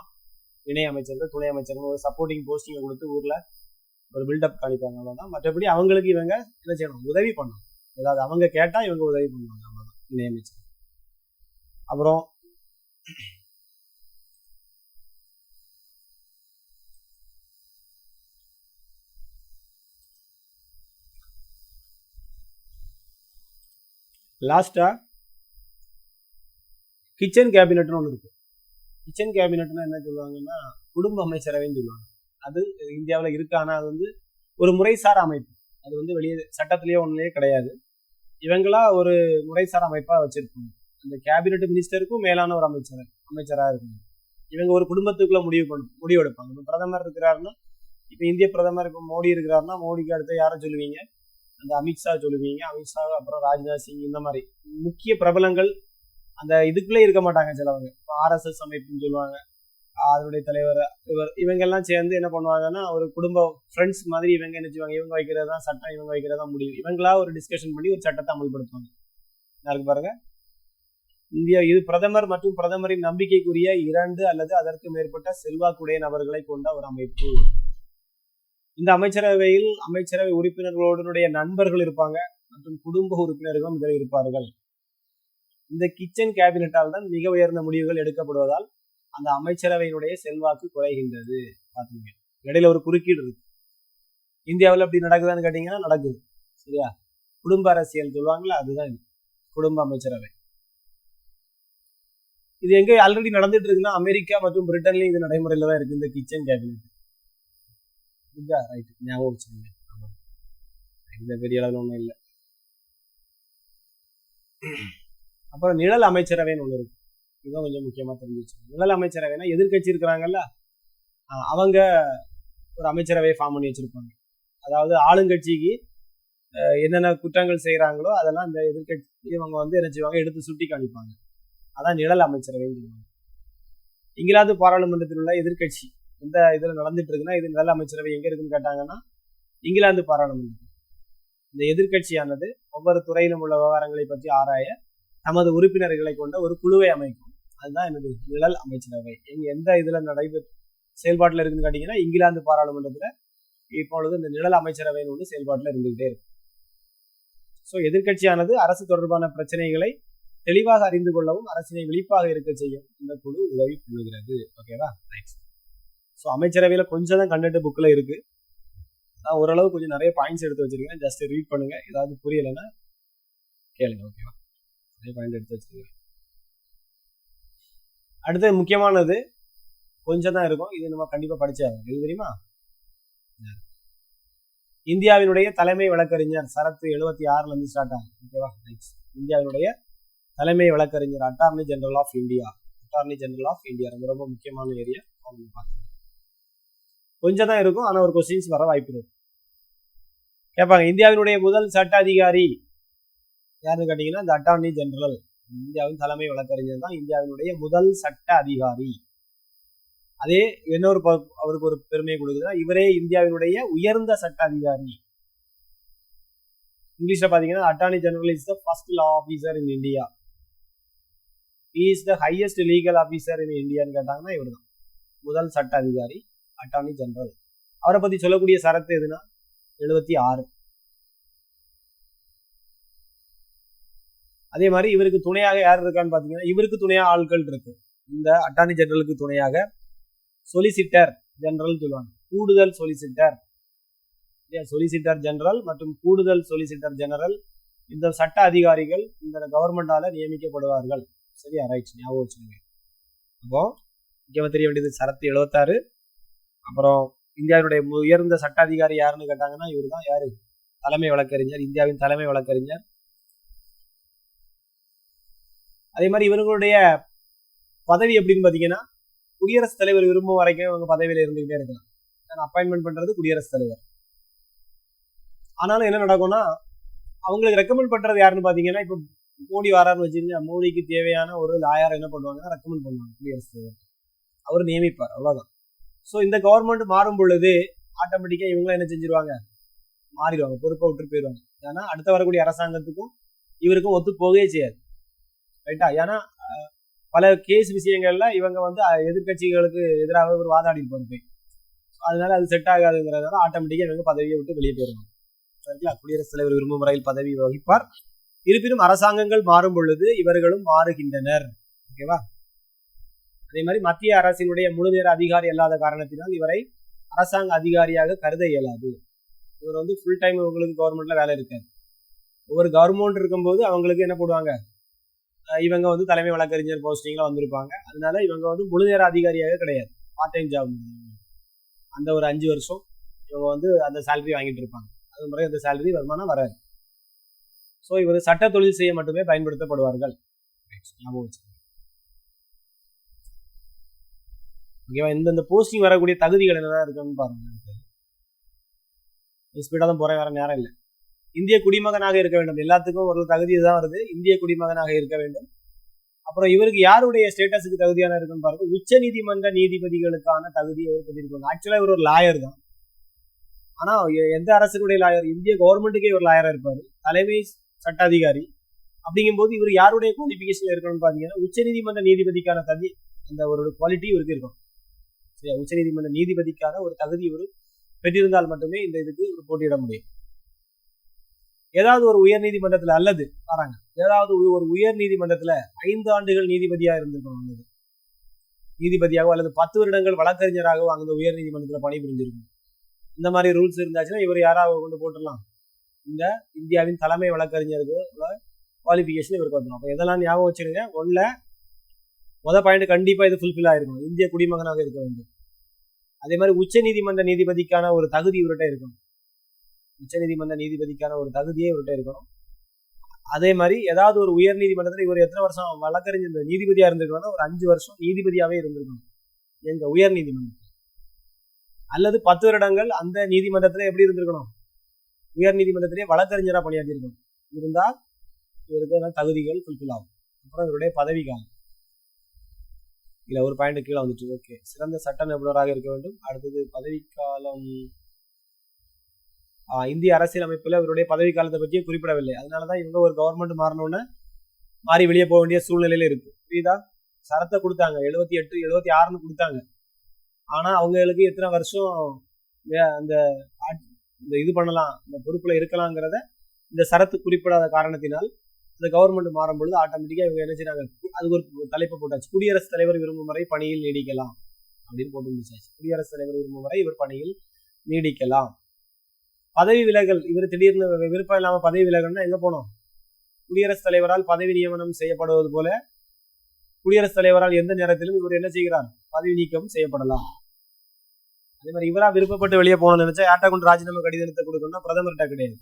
இணை அமைச்சர்கள், துணை அமைச்சர்கள் ஒரு சப்போர்ட்டிங் போஸ்டிங்கை கொடுத்து ஊர்ல ஒரு பில்டப் காணிப்பாங்க, அவ்வளவுதான். மற்றபடி அவங்களுக்கு இவங்க என்ன செய்யணும், உதவி பண்ணணும். ஏதாவது அவங்க கேட்டா இவங்க உதவி பண்ணுவாங்க, அவ்வளவுதான் இணை அமைச்சர். அப்புறம் லாஸ்டா கிச்சன் கேபினட்னு ஒன்று இருக்கு. கிச்சன் கேபினட்னா என்ன சொல்லுவாங்கன்னா குடும்ப அமைச்சரவைன்னு சொல்லுவாங்க. அது இந்தியாவில் இருக்கு, ஆனால் அது வந்து ஒரு முறைசார் அமைப்பு. அது வந்து வெளியே சட்டத்திலேயே ஒன்றுலேயே கிடையாது. இவங்களா ஒரு முறைசார் அமைப்பாக வச்சிருப்பாங்க. அந்த கேபினட் மினிஸ்டருக்கும் மேலான ஒரு அமைச்சராக இருக்காங்க. இவங்க ஒரு குடும்பத்துக்குள்ள முடிவு எடுப்பாங்க. இப்போ பிரதமர் இருக்கிறாருன்னா, இப்போ இந்திய பிரதமர் இப்போ மோடி இருக்கிறாருன்னா, மோடிக்கு அடுத்து யாரை சொல்லுவீங்க, அந்த அமித்ஷா சொல்லுவீங்க. அமித்ஷா அப்புறம் ராஜ்நாத் சிங், இந்த மாதிரி முக்கிய பிரபலங்கள் அந்த இதுக்குள்ளே இருக்க மாட்டாங்க. சிலவங்க RSS அமைப்புன்னு சொல்லுவாங்க, அதனுடைய தலைவர் இவங்கெல்லாம் சேர்ந்து என்ன பண்ணுவாங்கன்னா ஒரு குடும்ப ஃப்ரெண்ட்ஸ் மாதிரி இவங்க என்ன செய்வாங்க, இவங்க வைக்கிறது தான் சட்டம், இவங்க வைக்கிறது தான் முடிவு. இவங்களா ஒரு டிஸ்கஷன் பண்ணி ஒரு சட்டத்தை அமல்படுத்துவாங்க. யாருக்கு பாருங்க, இந்தியா இது பிரதமர் மற்றும் பிரதமரின் நம்பிக்கைக்குரிய 2 அல்லது அதற்கு மேற்பட்ட செல்வாக்குடைய நபர்களை கொண்ட ஒரு அமைப்பு. இந்த அமைச்சரவையில் அமைச்சரவை உறுப்பினர்களுடைய நண்பர்கள் இருப்பாங்க மற்றும் குடும்ப உறுப்பினர்களும் இதில் இருப்பார்கள். இந்த கிச்சன் கேபினட்டால் தான் மிக உயர்ந்த முடிவுகள் எடுக்கப்படுவதால் அந்த அமைச்சரவையினுடைய செல்வாக்கு குறைகின்றது. பாத்தீங்க, இடையில ஒரு குறுக்கீடு இருக்கு. இந்தியாவில் அப்படி நடக்குதான்னு கேட்டீங்கன்னா நடக்குது. சரியா? குடும்ப அரசியல் சொல்லுவாங்களா, அதுதான் குடும்ப அமைச்சரவை. இது எங்க ஆல்ரெடி நடந்துட்டு இருக்குன்னா அமெரிக்கா மற்றும் பிரிட்டன்லயும் இது நடைமுறையில தான் இருக்கு, இந்த கிச்சன் கேபினட். ரைட், ஞாபகம் வச்சுக்கோங்க. இந்த பெரிய அளவில் ஒன்றும் இல்லை. அப்புறம் நிழல் அமைச்சரவைன்னு ஒன்று இருக்கு. இதுதான் கொஞ்சம் முக்கியமா தெரிஞ்சிச்சு. நிழல் அமைச்சரவைனா எதிர்கட்சி இருக்கிறாங்கல்ல, அவங்க ஒரு அமைச்சரவையை ஃபார்ம் பண்ணி வச்சிருப்பாங்க. அதாவது ஆளுங்கட்சிக்கு என்னென்ன குற்றங்கள் செய்யறாங்களோ அதெல்லாம் இந்த எதிர்கட்சி இவங்க வந்து என்ன செய்வாங்க, எடுத்து சுட்டி காணிப்பாங்க. அதான் நிழல் அமைச்சரவைன்னு சொல்லுவாங்க. இங்கிலாந்து பாராளுமன்றத்தில் உள்ள எதிர்கட்சி எந்த இதுல நடந்துட்டு இருக்குன்னா, இது நிழல் அமைச்சரவை எங்க இருக்குன்னு கேட்டாங்கன்னா இங்கிலாந்து பாராளுமன்றம். இந்த எதிர்கட்சியானது ஒவ்வொரு துறையிலும் உள்ள விவகாரங்களை பற்றி ஆராய தமது உறுப்பினர்களை கொண்ட ஒரு குழுவை அமைக்கும். அதுதான் என்னது, நிழல் அமைச்சரவை. எந்த இதுல செயல்பாட்டுல இருக்குன்னு கேட்டீங்கன்னா இங்கிலாந்து பாராளுமன்றத்துல இப்பொழுது இந்த நிழல் அமைச்சரவைன்னு ஒன்று செயல்பாட்டுல இருந்துகிட்டே இருக்கு. ஸோ எதிர்கட்சியானது அரசு தொடர்பான பிரச்சனைகளை தெளிவாக அறிந்து கொள்ளவும் அரசினை விழிப்பாக இருக்க செய்யும் இந்த குழு உதவி பண்ணுகிறது. ஓகேவா? ரைட். ஸோ அமைச்சரவையில கொஞ்சம் தான் கண்டென்ட் புக்ல இருக்கு. நான் ஓரளவு கொஞ்சம் நிறைய பாயிண்ட்ஸ் எடுத்து வச்சிருக்கேன். ஜஸ்ட் ரீட் பண்ணுங்க. ஏதாவது புரியலைன்னா கேளுங்க. ஓகேவா? நிறைய பாயிண்ட் எடுத்து வச்சிருக்கேன். அடுத்து முக்கியமானது கொஞ்சம் தான் இருக்கும், இது நம்ம கண்டிப்பா படிச்சாகும். இது தெரியுமா? இந்தியாவினுடைய தலைமை வழக்கறிஞர் சரத்து 76ல இருந்து ஸ்டார்ட் ஆகும். ஓகேவா? இந்தியாவினுடைய தலைமை வழக்கறிஞர் attorney general of India. Attorney general of India ரொம்ப ரொம்ப முக்கியமான ஏரியா. கொஞ்சம் தான் இருக்கும், ஆனா ஒரு கொஸ்டின்ஸ் வர வாய்ப்பு இருக்கு. கேட்பாங்க, இந்தியாவினுடைய முதல் சட்ட அதிகாரி யாருன்னு கேட்டீங்கன்னா இந்த அட்டார்னி ஜெனரல், இந்தியாவின் தலைமை வழக்கறிஞர் தான் இந்தியாவினுடைய முதல் சட்ட அதிகாரி. அதே இன்னொரு அவருக்கு ஒரு பெருமையை கொடுக்குதுன்னா இவரே இந்தியாவினுடைய உயர்ந்த சட்ட அதிகாரி. இங்கிலீஷ்ல பாத்தீங்கன்னா attorney general is the first law officer in India. He is the highest legal officer இன் இந்தியான்னு கேட்டாங்கன்னா இவர் தான் முதல் சட்ட அதிகாரி, அட்டார்னி ஜெனரல். அவரை பத்தி சொல்லக்கூடிய சரத்து எதுனா 76. அதே மாதிரி இவருக்கு துணையாக யார் இருக்கான்னு பாத்தீங்கன்னா இவருக்கு துணையாக ஆட்கள் இருக்கு. இந்த அட்டார்னி ஜெனரலுக்கு துணையாக சொலிசிட்டர் ஜெனரல் சொல்லுவாங்க, கூடுதல் சொலிசிட்டர். சொலிசிட்டர் ஜெனரல் மற்றும் கூடுதல் சொலிசிட்டர் ஜெனரல் இந்த சட்ட அதிகாரிகள் இந்த கவர்மெண்டால நியமிக்கப்படுவார்கள். சரியா, ரைட், ஞாபகம் வச்சுக்கோங்க. அப்போ முக்கியமாக தெரிய வேண்டியது சரத்து 76. அப்புறம் இந்தியாவினுடைய உயர்ந்த சட்ட அதிகாரி யாருன்னு கேட்டாங்கன்னா இவர் தான். யாரு? தலைமை வழக்கறிஞர், இந்தியாவின் தலைமை வழக்கறிஞர். அதே மாதிரி இவர்களுடைய பதவி எப்படின்னு பாத்தீங்கன்னா குடியரசுத் தலைவர் விரும்பும் வரைக்கும் இவங்க பதவியில இருந்துகிட்டே இருக்கலாம். அப்பாயின்மெண்ட் பண்றது குடியரசுத் தலைவர். ஆனாலும் என்ன நடக்கும்னா அவங்களுக்கு ரெக்கமெண்ட் பண்றது யாருன்னு பாத்தீங்கன்னா இப்ப மோடி வரான்னு வச்சிருந்தா மோடிக்கு தேவையான ஒரு லாயர் என்ன பண்ணுவாங்கன்னா ரெக்கமெண்ட் பண்ணுவாங்க குடியரசுத் தலைவர். அவர் நியமிப்பார், அவ்வளவுதான். ஸோ இந்த கவர்மெண்ட் மாறும் பொழுது ஆட்டோமேட்டிக்கா இவங்க என்ன செஞ்சிருவாங்க, மாறிடுவாங்க, பொறுப்பை விட்டு போயிடுவாங்க. ஏன்னா அடுத்த வரக்கூடிய அரசாங்கத்துக்கும் இவருக்கும் ஒத்து போகவே செய்யாது. ரைட்டா? ஏன்னா பல கேஸ் விஷயங்கள்ல இவங்க வந்து எதிர்கட்சிகளுக்கு எதிராக ஒரு வாதாடி இருப்பாங்க. அதனால அது செட் ஆகாதுங்கிறதுனால ஆட்டோமேட்டிக்கா இவங்க பதவியை விட்டு வெளியே போயிடுவாங்க. சரிங்களா? குடியரசுத் தலைவர் விரும்பும் முறையில் பதவி வகிப்பார். இருப்பினும் அரசாங்கங்கள் மாறும் பொழுது இவர்களும் மாறுகின்றனர். ஓகேவா? அதே மாதிரி மத்திய அரசினுடைய முழு நேர அதிகாரி அல்லாத காரணத்தினால் இவரை அரசாங்க அதிகாரியாக கருத இயலாது. இவர் வந்து ஃபுல் டைம் உங்களுக்கு கவர்மெண்ட்ல வேலை இருக்காது. ஒவ்வொரு கவர்மெண்ட் இருக்கும்போது அவங்களுக்கு என்ன போடுவாங்க, இவங்க வந்து தலைமை வழக்கறிஞர் போஸ்டிங்ல வந்திருப்பாங்க. அதனால இவங்க வந்து முழு நேர அதிகாரியாக கிடையாது, பார்ட் டைம் ஜாப். அந்த ஒரு 5 வருஷம் இவங்க வந்து அந்த சேலரி வாங்கிட்டு இருப்பாங்க. அது முறை அந்த சேலரி வருமானம் வராது. ஸோ இவர் சட்ட தொழில் செய்ய மட்டுமே பயன்படுத்தப்படுவார்கள். ஓகேவா? இந்த போஸ்டிங் வரக்கூடிய தகுதிகள் என்னதான் இருக்குன்னு பாருங்க. ஸ்பீடாக தான் போறேன், வேற நேரம் இல்லை. இந்திய குடிமகனாக இருக்க வேண்டும். எல்லாத்துக்கும் ஒரு தகுதி தான் வருது, இந்திய குடிமகனாக இருக்க வேண்டும். அப்புறம் இவருக்கு யாருடைய ஸ்டேட்டஸுக்கு தகுதியான இருக்குன்னு பாருங்க. உச்ச நீதிமன்ற நீதிபதிகளுக்கான தகுதி அவர் பெற்றிருக்காங்க. ஆக்சுவலா இவர் ஒரு லாயர் தான். ஆனா எந்த அரசுடைய லாயர்? இந்திய கவர்மெண்ட்டுக்கே ஒரு லாயரா இருப்பாரு, தலைமை சட்ட அதிகாரி. அப்படிங்கும்போது இவர் யாருடைய குவாலிபிகேஷன் இருக்கணும்னு பாத்தீங்கன்னா உச்ச நீதிமன்ற நீதிபதிக்கான தகுதி, அந்த ஒரு குவாலிட்டி இவருக்கு இருக்கும். சரியா? உச்ச நீதிமன்ற நீதிபதிக்கான ஒரு தகுதி இவர் பெற்றிருந்தால் மட்டுமே இந்த இதுக்கு போட்டியிட முடியும். ஏதாவது ஒரு உயர் நீதிமன்றத்துல அல்லது பாருங்க, ஏதாவது ஒரு உயர் நீதிமன்றத்துல 5 ஆண்டுகள் நீதிபதியா இருந்திருக்கணும், நீதிபதியாகவோ அல்லது 10 வருடங்கள் வழக்கறிஞராகவோ அந்த உயர் நீதிமன்றத்துல பணிபுரிஞ்சிருக்கணும். இந்த மாதிரி ரூல்ஸ் இருந்தாச்சுன்னா இவர் யாராவது கொண்டு போட்டுடலாம், இந்த இந்தியாவின் தலைமை வழக்கறிஞருக்கு குவாலிபிகேஷன் இவருக்கு வந்துடும். அப்போ எதெல்லாம் ஞாபகம் வச்சிருங்க. முதல் பாயிண்ட் கண்டிப்பா இது ஃபுல்ஃபில் ஆயிருக்கணும், இந்திய குடிமகனாக இருக்க வேண்டும். அதே மாதிரி உச்ச நீதிமன்ற நீதிபதிக்கான ஒரு தகுதி இவர்கிட்ட இருக்கணும். உச்ச நீதிமன்ற நீதிபதிக்கான ஒரு தகுதியே இவர்கிட்ட இருக்கணும். அதே மாதிரி ஏதாவது ஒரு உயர் நீதிமன்றத்தில் இவர் எத்தனை வருஷம் வழக்கறிஞர் நீதிபதியா இருந்திருக்கணும், ஒரு 5 வருஷம் நீதிபதியாவே இருந்திருக்கணும் எங்க உயர் நீதிமன்றம். அல்லது 10 வருடங்கள் அந்த நீதிமன்றத்துல எப்படி இருந்திருக்கணும், உயர் நீதிமன்றத்திலே வழக்கறிஞரா பணியாற்றி இருக்கணும். இருந்தால் இவருக்கு தகுதிகள் ஃபுல்ஃபில் ஆகும். அப்புறம் இவருடைய பதவி காலம் இல்ல ஒரு பாயிண்ட் கீழே வந்துட்டு. ஓகே, சிறந்த சட்ட நிபுணராக இருக்க வேண்டும். அடுத்தது பதவிக்காலம். இந்திய அரசியல் அமைப்புல இவருடைய பதவி காலத்தை பற்றியே குறிப்பிடவில்லை. அதனாலதான் இவங்க ஒரு கவர்மெண்ட் மாறினோன்னு மாறி வெளியே போக வேண்டிய சூழ்நிலையில இருக்கு. புரியுதா? சரத்தை கொடுத்தாங்க 78 76ன்னு கொடுத்தாங்க. ஆனா அவங்களுக்கு எத்தனை வருஷம் அந்த இது பண்ணலாம், இந்த பொறுப்புல இருக்கலாங்கிறத இந்த சரத்து குறிப்பிடாத காரணத்தினால் இந்த கவர்மெண்ட் மாறும் பொழுது ஆட்டோமேட்டிக்கா இவங்க என்ன செய்றாங்க, அது ஒரு தலைப்பு போட்டாச்சு, குடியரசுத் தலைவர் விரும்பும் வரை பணியில் நீடிக்கலாம் அப்படின்னு போட்டு முடிச்சாச்சு. குடியரசுத் தலைவர் விரும்பும் வரை இவர் பணியில் நீடிக்கலாம். பதவி விலகல், இவர் திடீர்னு விருப்பம் இல்லாம பதவி விலகல்னா எங்க போனோம், குடியரசுத் தலைவரால் பதவி நியமனம் செய்யப்படுவது போல குடியரசுத் தலைவரால் எந்த நேரத்திலும் இவர் என்ன செய்கிறார், பதவி நீக்கம் செய்யப்படலாம். அதே மாதிரி இவரா விருப்பப்பட்டு வெளியே போகணும்னு நினைச்சா யார்ட்ட கொண்டு ராஜினாமா கடிதத்தை கொடுக்கணும்னா பிரதமர்கிட்ட கிடையாது.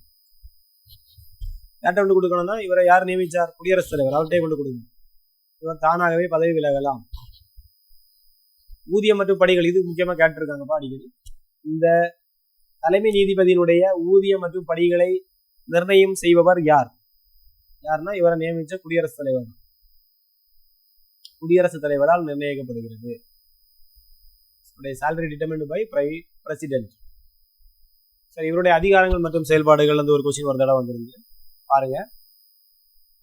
யார்ட்ட கொண்டு கொடுக்கணும்னா இவரை யார் நியமிச்சார், குடியரசுத் தலைவர், அவர்கிட்ட கொண்டு கொடுக்கணும். இவர் தானாகவே பதவி விலகலாம். ஊதியம் மற்றும் படிகள், இது முக்கியமா கேட்டிருக்காங்கப்பா அடிக்கடி. இந்த தலைமை நீதிபதியினுடைய ஊதியம் மற்றும் படிகளை நிர்ணயம் செய்பவர் யார்? யாருன்னா இவரை நியமிச்ச குடியரசுத் தலைவர், குடியரசுத் தலைவரால் நிர்ணயிக்கப்படுகிறது. salary determined by president. சரி, இவருடைய அதிகாரங்கள் மற்றும் செயல்பாடுகள் வந்து ஒரு கொஸ்டின் ஒரு தடவை வந்திருந்து பாருங்க.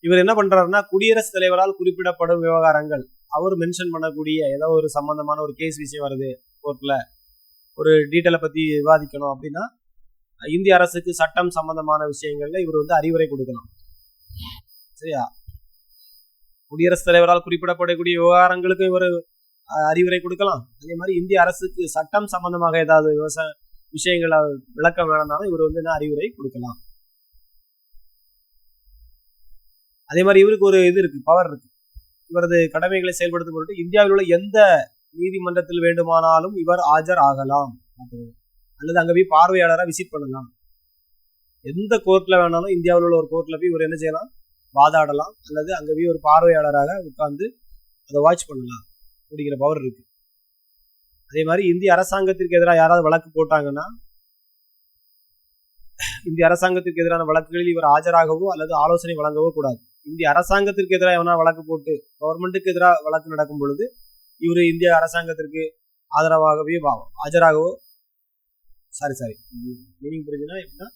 இவர் என்ன பண்றாருன்னா, குடியரசுத் தலைவரால் குறிப்பிடப்படும் விவகாரங்கள், அவர் மென்ஷன் பண்ணக்கூடிய ஏதோ ஒரு சம்பந்தமான ஒரு கேஸ் விஷயம் வருது கோர்ட்ல, ஒரு டீட்டெயிலை பத்தி விவாதிக்கணும் அப்படின்னா இந்திய அரசுக்கு சட்டம் சம்பந்தமான விஷயங்கள்ல இவர் வந்து அறிவுரை கொடுக்கலாம். சரியா? குடியரசுத் தலைவரால் குறிப்பிடப்படக்கூடிய விவகாரங்களுக்கும் இவர் அறிவுரை கொடுக்கலாம். அதே மாதிரி இந்திய அரசுக்கு சட்டம் சம்பந்தமாக ஏதாவது விஷயங்களை விளக்கம் வேணும்னாலும் இவர் வந்து என்ன அறிவுரை கொடுக்கலாம். அதே மாதிரி இவருக்கு ஒரு இது இருக்கு, பவர் இருக்கு. இவரது கடமைகளை செயல்படுத்தும் பொருட்டு இந்தியாவில் உள்ள எந்த நீதிமன்றத்தில் வேண்டுமானாலும் இவர் ஆஜர் ஆகலாம், அல்லது அங்க போய் பார்வையாளராக விசிட் பண்ணலாம். எந்த கோர்ட்ல வேணாலும் இந்தியாவில் உள்ள ஒரு கோர்ட்ல போய் இவர் என்ன செய்யலாம், வாதாடலாம், அல்லது அங்க போய் ஒரு பார்வையாளராக உட்கார்ந்து அதை வாட்ச் பண்ணலாம் அப்படிங்கிற பவர் இருக்கு. அதே மாதிரி இந்திய அரசாங்கத்திற்கு எதிராக யாராவது வழக்கு போட்டாங்கன்னா, இந்திய அரசாங்கத்திற்கு எதிரான வழக்குகளில் இவர் ஆஜராகவோ அல்லது ஆலோசனை வழங்கவோ கூடாது. இந்திய அரசாங்கத்திற்கு எதிராக எவனா வழக்கு போட்டு கவர்மெண்ட்டுக்கு எதிராக வழக்கு நடக்கும் பொழுது இவர் இந்திய அரசாங்கத்திற்கு ஆதரவாகவே ஆஜராகவோ மீனிங் புரிஞ்சுன்னா எப்படின்னா,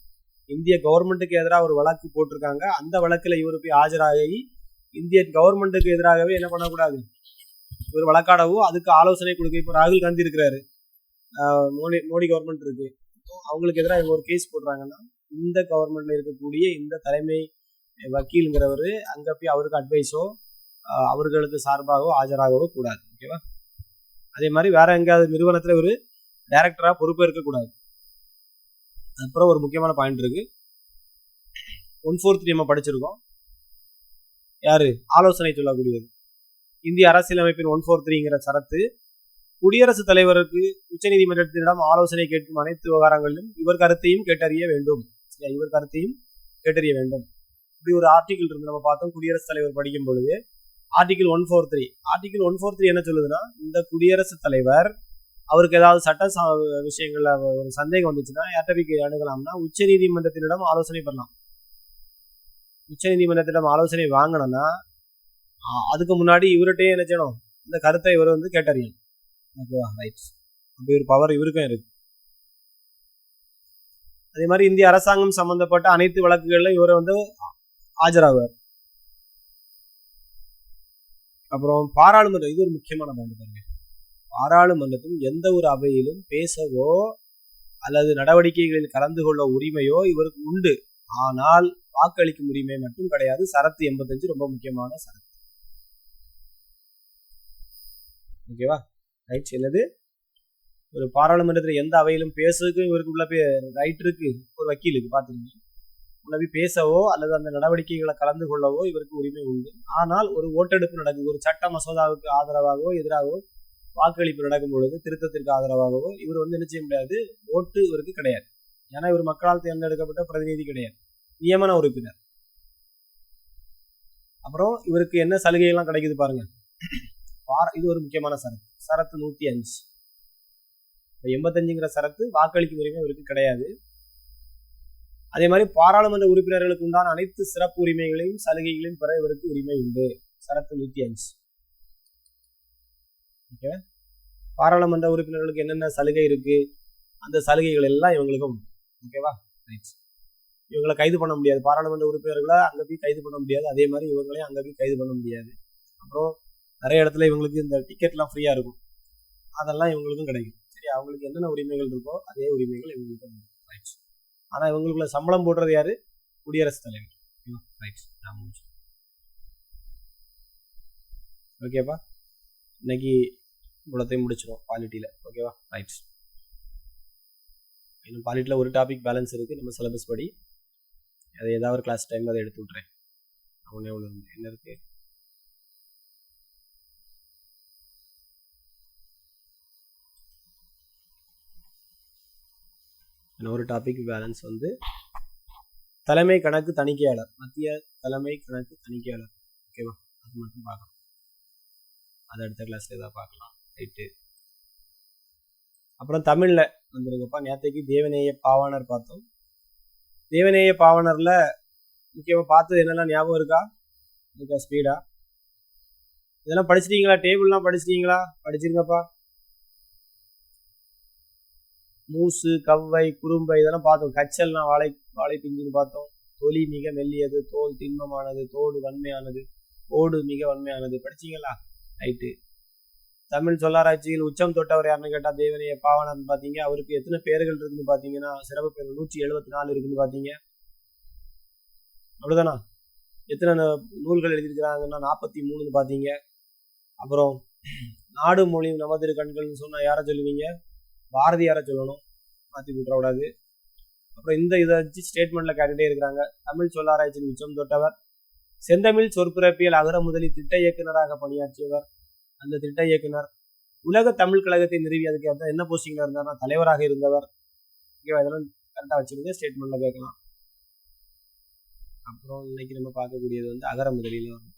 இந்திய கவர்மெண்ட்டுக்கு எதிராக ஒரு வழக்கு போட்டிருக்காங்க, அந்த வழக்குல இவர் போய் ஆஜராகி இந்திய கவர்மெண்ட்டுக்கு எதிராகவே என்ன பண்ணக்கூடாது, இவர் வழக்காடவோ அதுக்கு ஆலோசனை கொடுக்க. இப்போ ராகுல் காந்தி இருக்கிறாரு, மோடி கவர்மெண்ட் இருக்கு, அவங்களுக்கு எதிராக இவங்க ஒரு கேஸ் போடுறாங்கன்னா இந்த கவர்மெண்ட்ல இருக்கக்கூடிய இந்த தலைமை வக்கீலுங்கிறவர் அங்க போய் அவருக்கு அட்வைஸோ அவர்களுக்கு சார்பாகவோ ஆஜராகவோ கூடாது. ஓகேவா? அதே மாதிரி வேற எங்கேயாவது நிறுவனத்துல ஒரு டைரக்டரா பொறுப்பேற்க கூடாது. அப்புறம் ஒரு முக்கியமான பாயிண்ட் இருக்கு, 143 நம்ம படிச்சிருக்கோம். யாரு ஆலோசனை சொல்லக்கூடியது? இந்திய அரசியலமைப்பின் 143ங்கிற சரத்து குடியரசுத் தலைவருக்கு உச்சநீதிமன்றத்தினிடம் ஆலோசனை கேட்கும் அனைத்து விவகாரங்களிலும் இவர் கருத்தையும் கேட்டறிய வேண்டும். இவர் கருத்தையும் கேட்டறிய வேண்டும். இப்படி ஒரு ஆர்டிகிள் இருந்து நம்ம பார்த்தோம் குடியரசுத் தலைவர் படிக்கும் பொழுது. ஆர்டிகிள் 143 என்ன சொல்லுதுன்னா, இந்த குடியரசுத் தலைவர் அவருக்கு ஏதாவது சட்ட விஷயங்கள்ல ஒரு சந்தேகம் வந்துச்சுன்னா யார்கிட்ட அணுகலாம்னா உச்ச நீதிமன்றத்தினிடம் ஆலோசனை பண்ணலாம். உச்ச நீதிமன்றத்திடம் ஆலோசனை வாங்கணும்னா அதுக்கு முன்னாடி இவர்கிட்டயே என்ன செய்யணும், இந்த கருத்தை இவர் வந்து கேட்டறியணும். ஓகேவா? ரைட். அப்படி ஒரு பவர் இவருக்கும் இருக்கு. அதே மாதிரி இந்திய அரசாங்கம் சம்பந்தப்பட்ட அனைத்து வழக்குகள்ல இவர் வந்து ஆஜராவார். அப்புறம் பாராளுமன்றம், இது ஒரு முக்கியமான பாயிண்ட் பாருங்க. பாராளுமன்றத்தில் எந்த ஒரு அவையிலும் பேசவோ அல்லது நடவடிக்கைகளில் கலந்து கொள்ள உரிமையோ இவருக்கு உண்டு. ஆனால் வாக்களிக்கும் உரிமை மட்டும் கிடையாது. சரத்து 85 ரொம்ப முக்கியமான சரத்து. ஓகேவா? ரைட். என்னது, ஒரு பாராளுமன்றத்தில் எந்த அவையிலும் பேசுறதுக்கும் இவருக்கு உள்ள ரைட் இருக்கு. ஒரு வக்கீலுக்கு பார்த்துருங்க, உள்ள போய் பேசவோ அல்லது அந்த நடவடிக்கைகளை கலந்து கொள்ளவோ இவருக்கு உரிமை உண்டு. ஆனால் ஒரு ஓட்டெடுப்பு நடக்குது, ஒரு சட்ட மசோதாவுக்கு ஆதரவாகவோ எதிராகவோ வாக்களிப்பு நடக்கும் பொழுது திருத்தத்திற்கு ஆதரவாகவோ இவர் வந்து என்ன செய்ய முடியாது, ஓட்டு இவருக்கு கிடையாது. ஏன்னா இவர் மக்களால் தேர்ந்தெடுக்கப்பட்ட பிரதிநிதி கிடையாது, நியமன உறுப்பினர். அப்புறம் இவருக்கு என்ன சலுகைகள்லாம் கிடைக்குது பாருங்க. இது ஒரு முக்கியமான சரத்து. சரத்து 105. 85ங்கிற சரத்து வாக்களிக்கும் உரிமை இவருக்கு கிடையாது. அதே மாதிரி பாராளுமன்ற உறுப்பினர்களுக்கு உண்டான அனைத்து சிறப்பு உரிமைகளையும் சலுகைகளையும் பெற இவருக்கு உரிமை உண்டு. சரத்து 105. ஓகே. பாராளுமன்ற உறுப்பினர்களுக்கு என்னென்ன சலுகை இருக்கு, அந்த சலுகைகள் எல்லாம் இவங்களுக்கும் உண்டு. ஓகேவா? ரைட். இவங்களை கைது பண்ண முடியாது, பாராளுமன்ற உறுப்பினர்களை அங்கே போய் கைது பண்ண முடியாது. அதே மாதிரி இவங்களையும் அங்கே போய் கைது பண்ண முடியாது. அப்புறம் நிறைய இடத்துல இவங்களுக்கு இந்த டிக்கெட்லாம் ஃப்ரீயா இருக்கும், அதெல்லாம் இவங்களுக்கும் கிடைக்கும். சரி, அவங்களுக்கு என்னென்ன உரிமைகள் இருக்கோ அதே உரிமைகள் இவங்களுக்கு உண்டு. ரைட். ஆனா இவங்களுக்குள்ள சம்பளம் போடுறது யாரு? குடியரசுத் தலைவர். ரைட். ஓகேப்பா, இன்னைக்கு இவ்வளோத்தையும் முடிச்சிடும் பாலிட்டியில். ஓகேவா? ரைட். இன்னும் பாலிட்டியில் ஒரு டாபிக் பேலன்ஸ் இருக்குது நம்ம சிலபஸ் படி. அதை ஏதாவது ஒரு கிளாஸ் டைமில் அதை எடுத்து விட்றேன். அவனே எவ்வளோ என்ன இருக்கு, இன்னொரு டாபிக் பேலன்ஸ் வந்து தலைமை கணக்கு தணிக்கையாளர், மத்திய தலைமை கணக்கு தணிக்கையாளர். ஓகேவா? அது மட்டும் பார்க்கலாம், அதை அடுத்த கிளாஸ்ல ஏதாவது பார்க்கலாம். ரைட்டு. அப்புறம் தமிழ்ல வந்துருங்கப்பா. நேற்றைக்கு தேவநேய பாவாணர் பார்த்தோம். தேவநேய பாவாணர்ல முக்கியமாக பார்த்தது என்னெல்லாம் ஞாபகம் இருக்கா? ஸ்பீடா இதெல்லாம் படிச்சிட்டீங்களா? டேபிள்லாம் படிச்சிட்டீங்களா? படிச்சிருங்கப்பா. மூசு, கவ்வை, குறும்பை இதெல்லாம் பார்த்தோம். கச்சல்னா வாழை பிஞ்சுன்னு பார்த்தோம். தொலி மிக மெல்லியது, தோல் திண்மமானது, தோடு வன்மையானது, ஓடு மிக வன்மையானது. படிச்சீங்களா? ரைட்டு. தமிழ் சொல்லாராய்ச்சியில் உச்சம் தொட்டவர் யாருன்னு கேட்டா தேவனைய பாவனார்னு பாத்தீங்க. அவருக்கு எத்தனை பேர்கள் இருக்குன்னு பாத்தீங்கன்னா சிறப்பு பேர் 174 இருக்குன்னு பாத்தீங்க. அப்படிதானா? எத்தனை நூல்கள் எழுதியிருக்கிறாங்கன்னா 43ன்னு பாத்தீங்க. அப்புறம் நாடு மொழி நமதிரு கண்கள்னு சொன்னா யார சொல்லுவீங்க? பாரதியார சொல்லணும், மாத்தி விட்டுறக்கூடாது. அப்புறம் இதை வச்சு ஸ்டேட்மெண்ட்ல கேட்டுட்டே இருக்கிறாங்க. தமிழ் சொல்லாராய்ச்சியில் உச்சம் தொட்டவர், செந்தமிழ் சொற்பிறப்பியல் அகர முதலி திட்ட இயக்குநராக பணியாற்றியவர். அந்த திட்ட இயக்குனர் உலக தமிழ் கழகத்தை நிறுவி அதுக்கு என்ன போஸ்டிங்ல இருந்தார்னா தலைவராக இருந்தவர். இதெல்லாம் கரெக்டா வச்சிருங்க, ஸ்டேட்மெண்ட்ல கேட்கலாம். அப்புறம் இன்னைக்கு நம்ம பார்க்கக்கூடியது அகர முதலியில வரும்.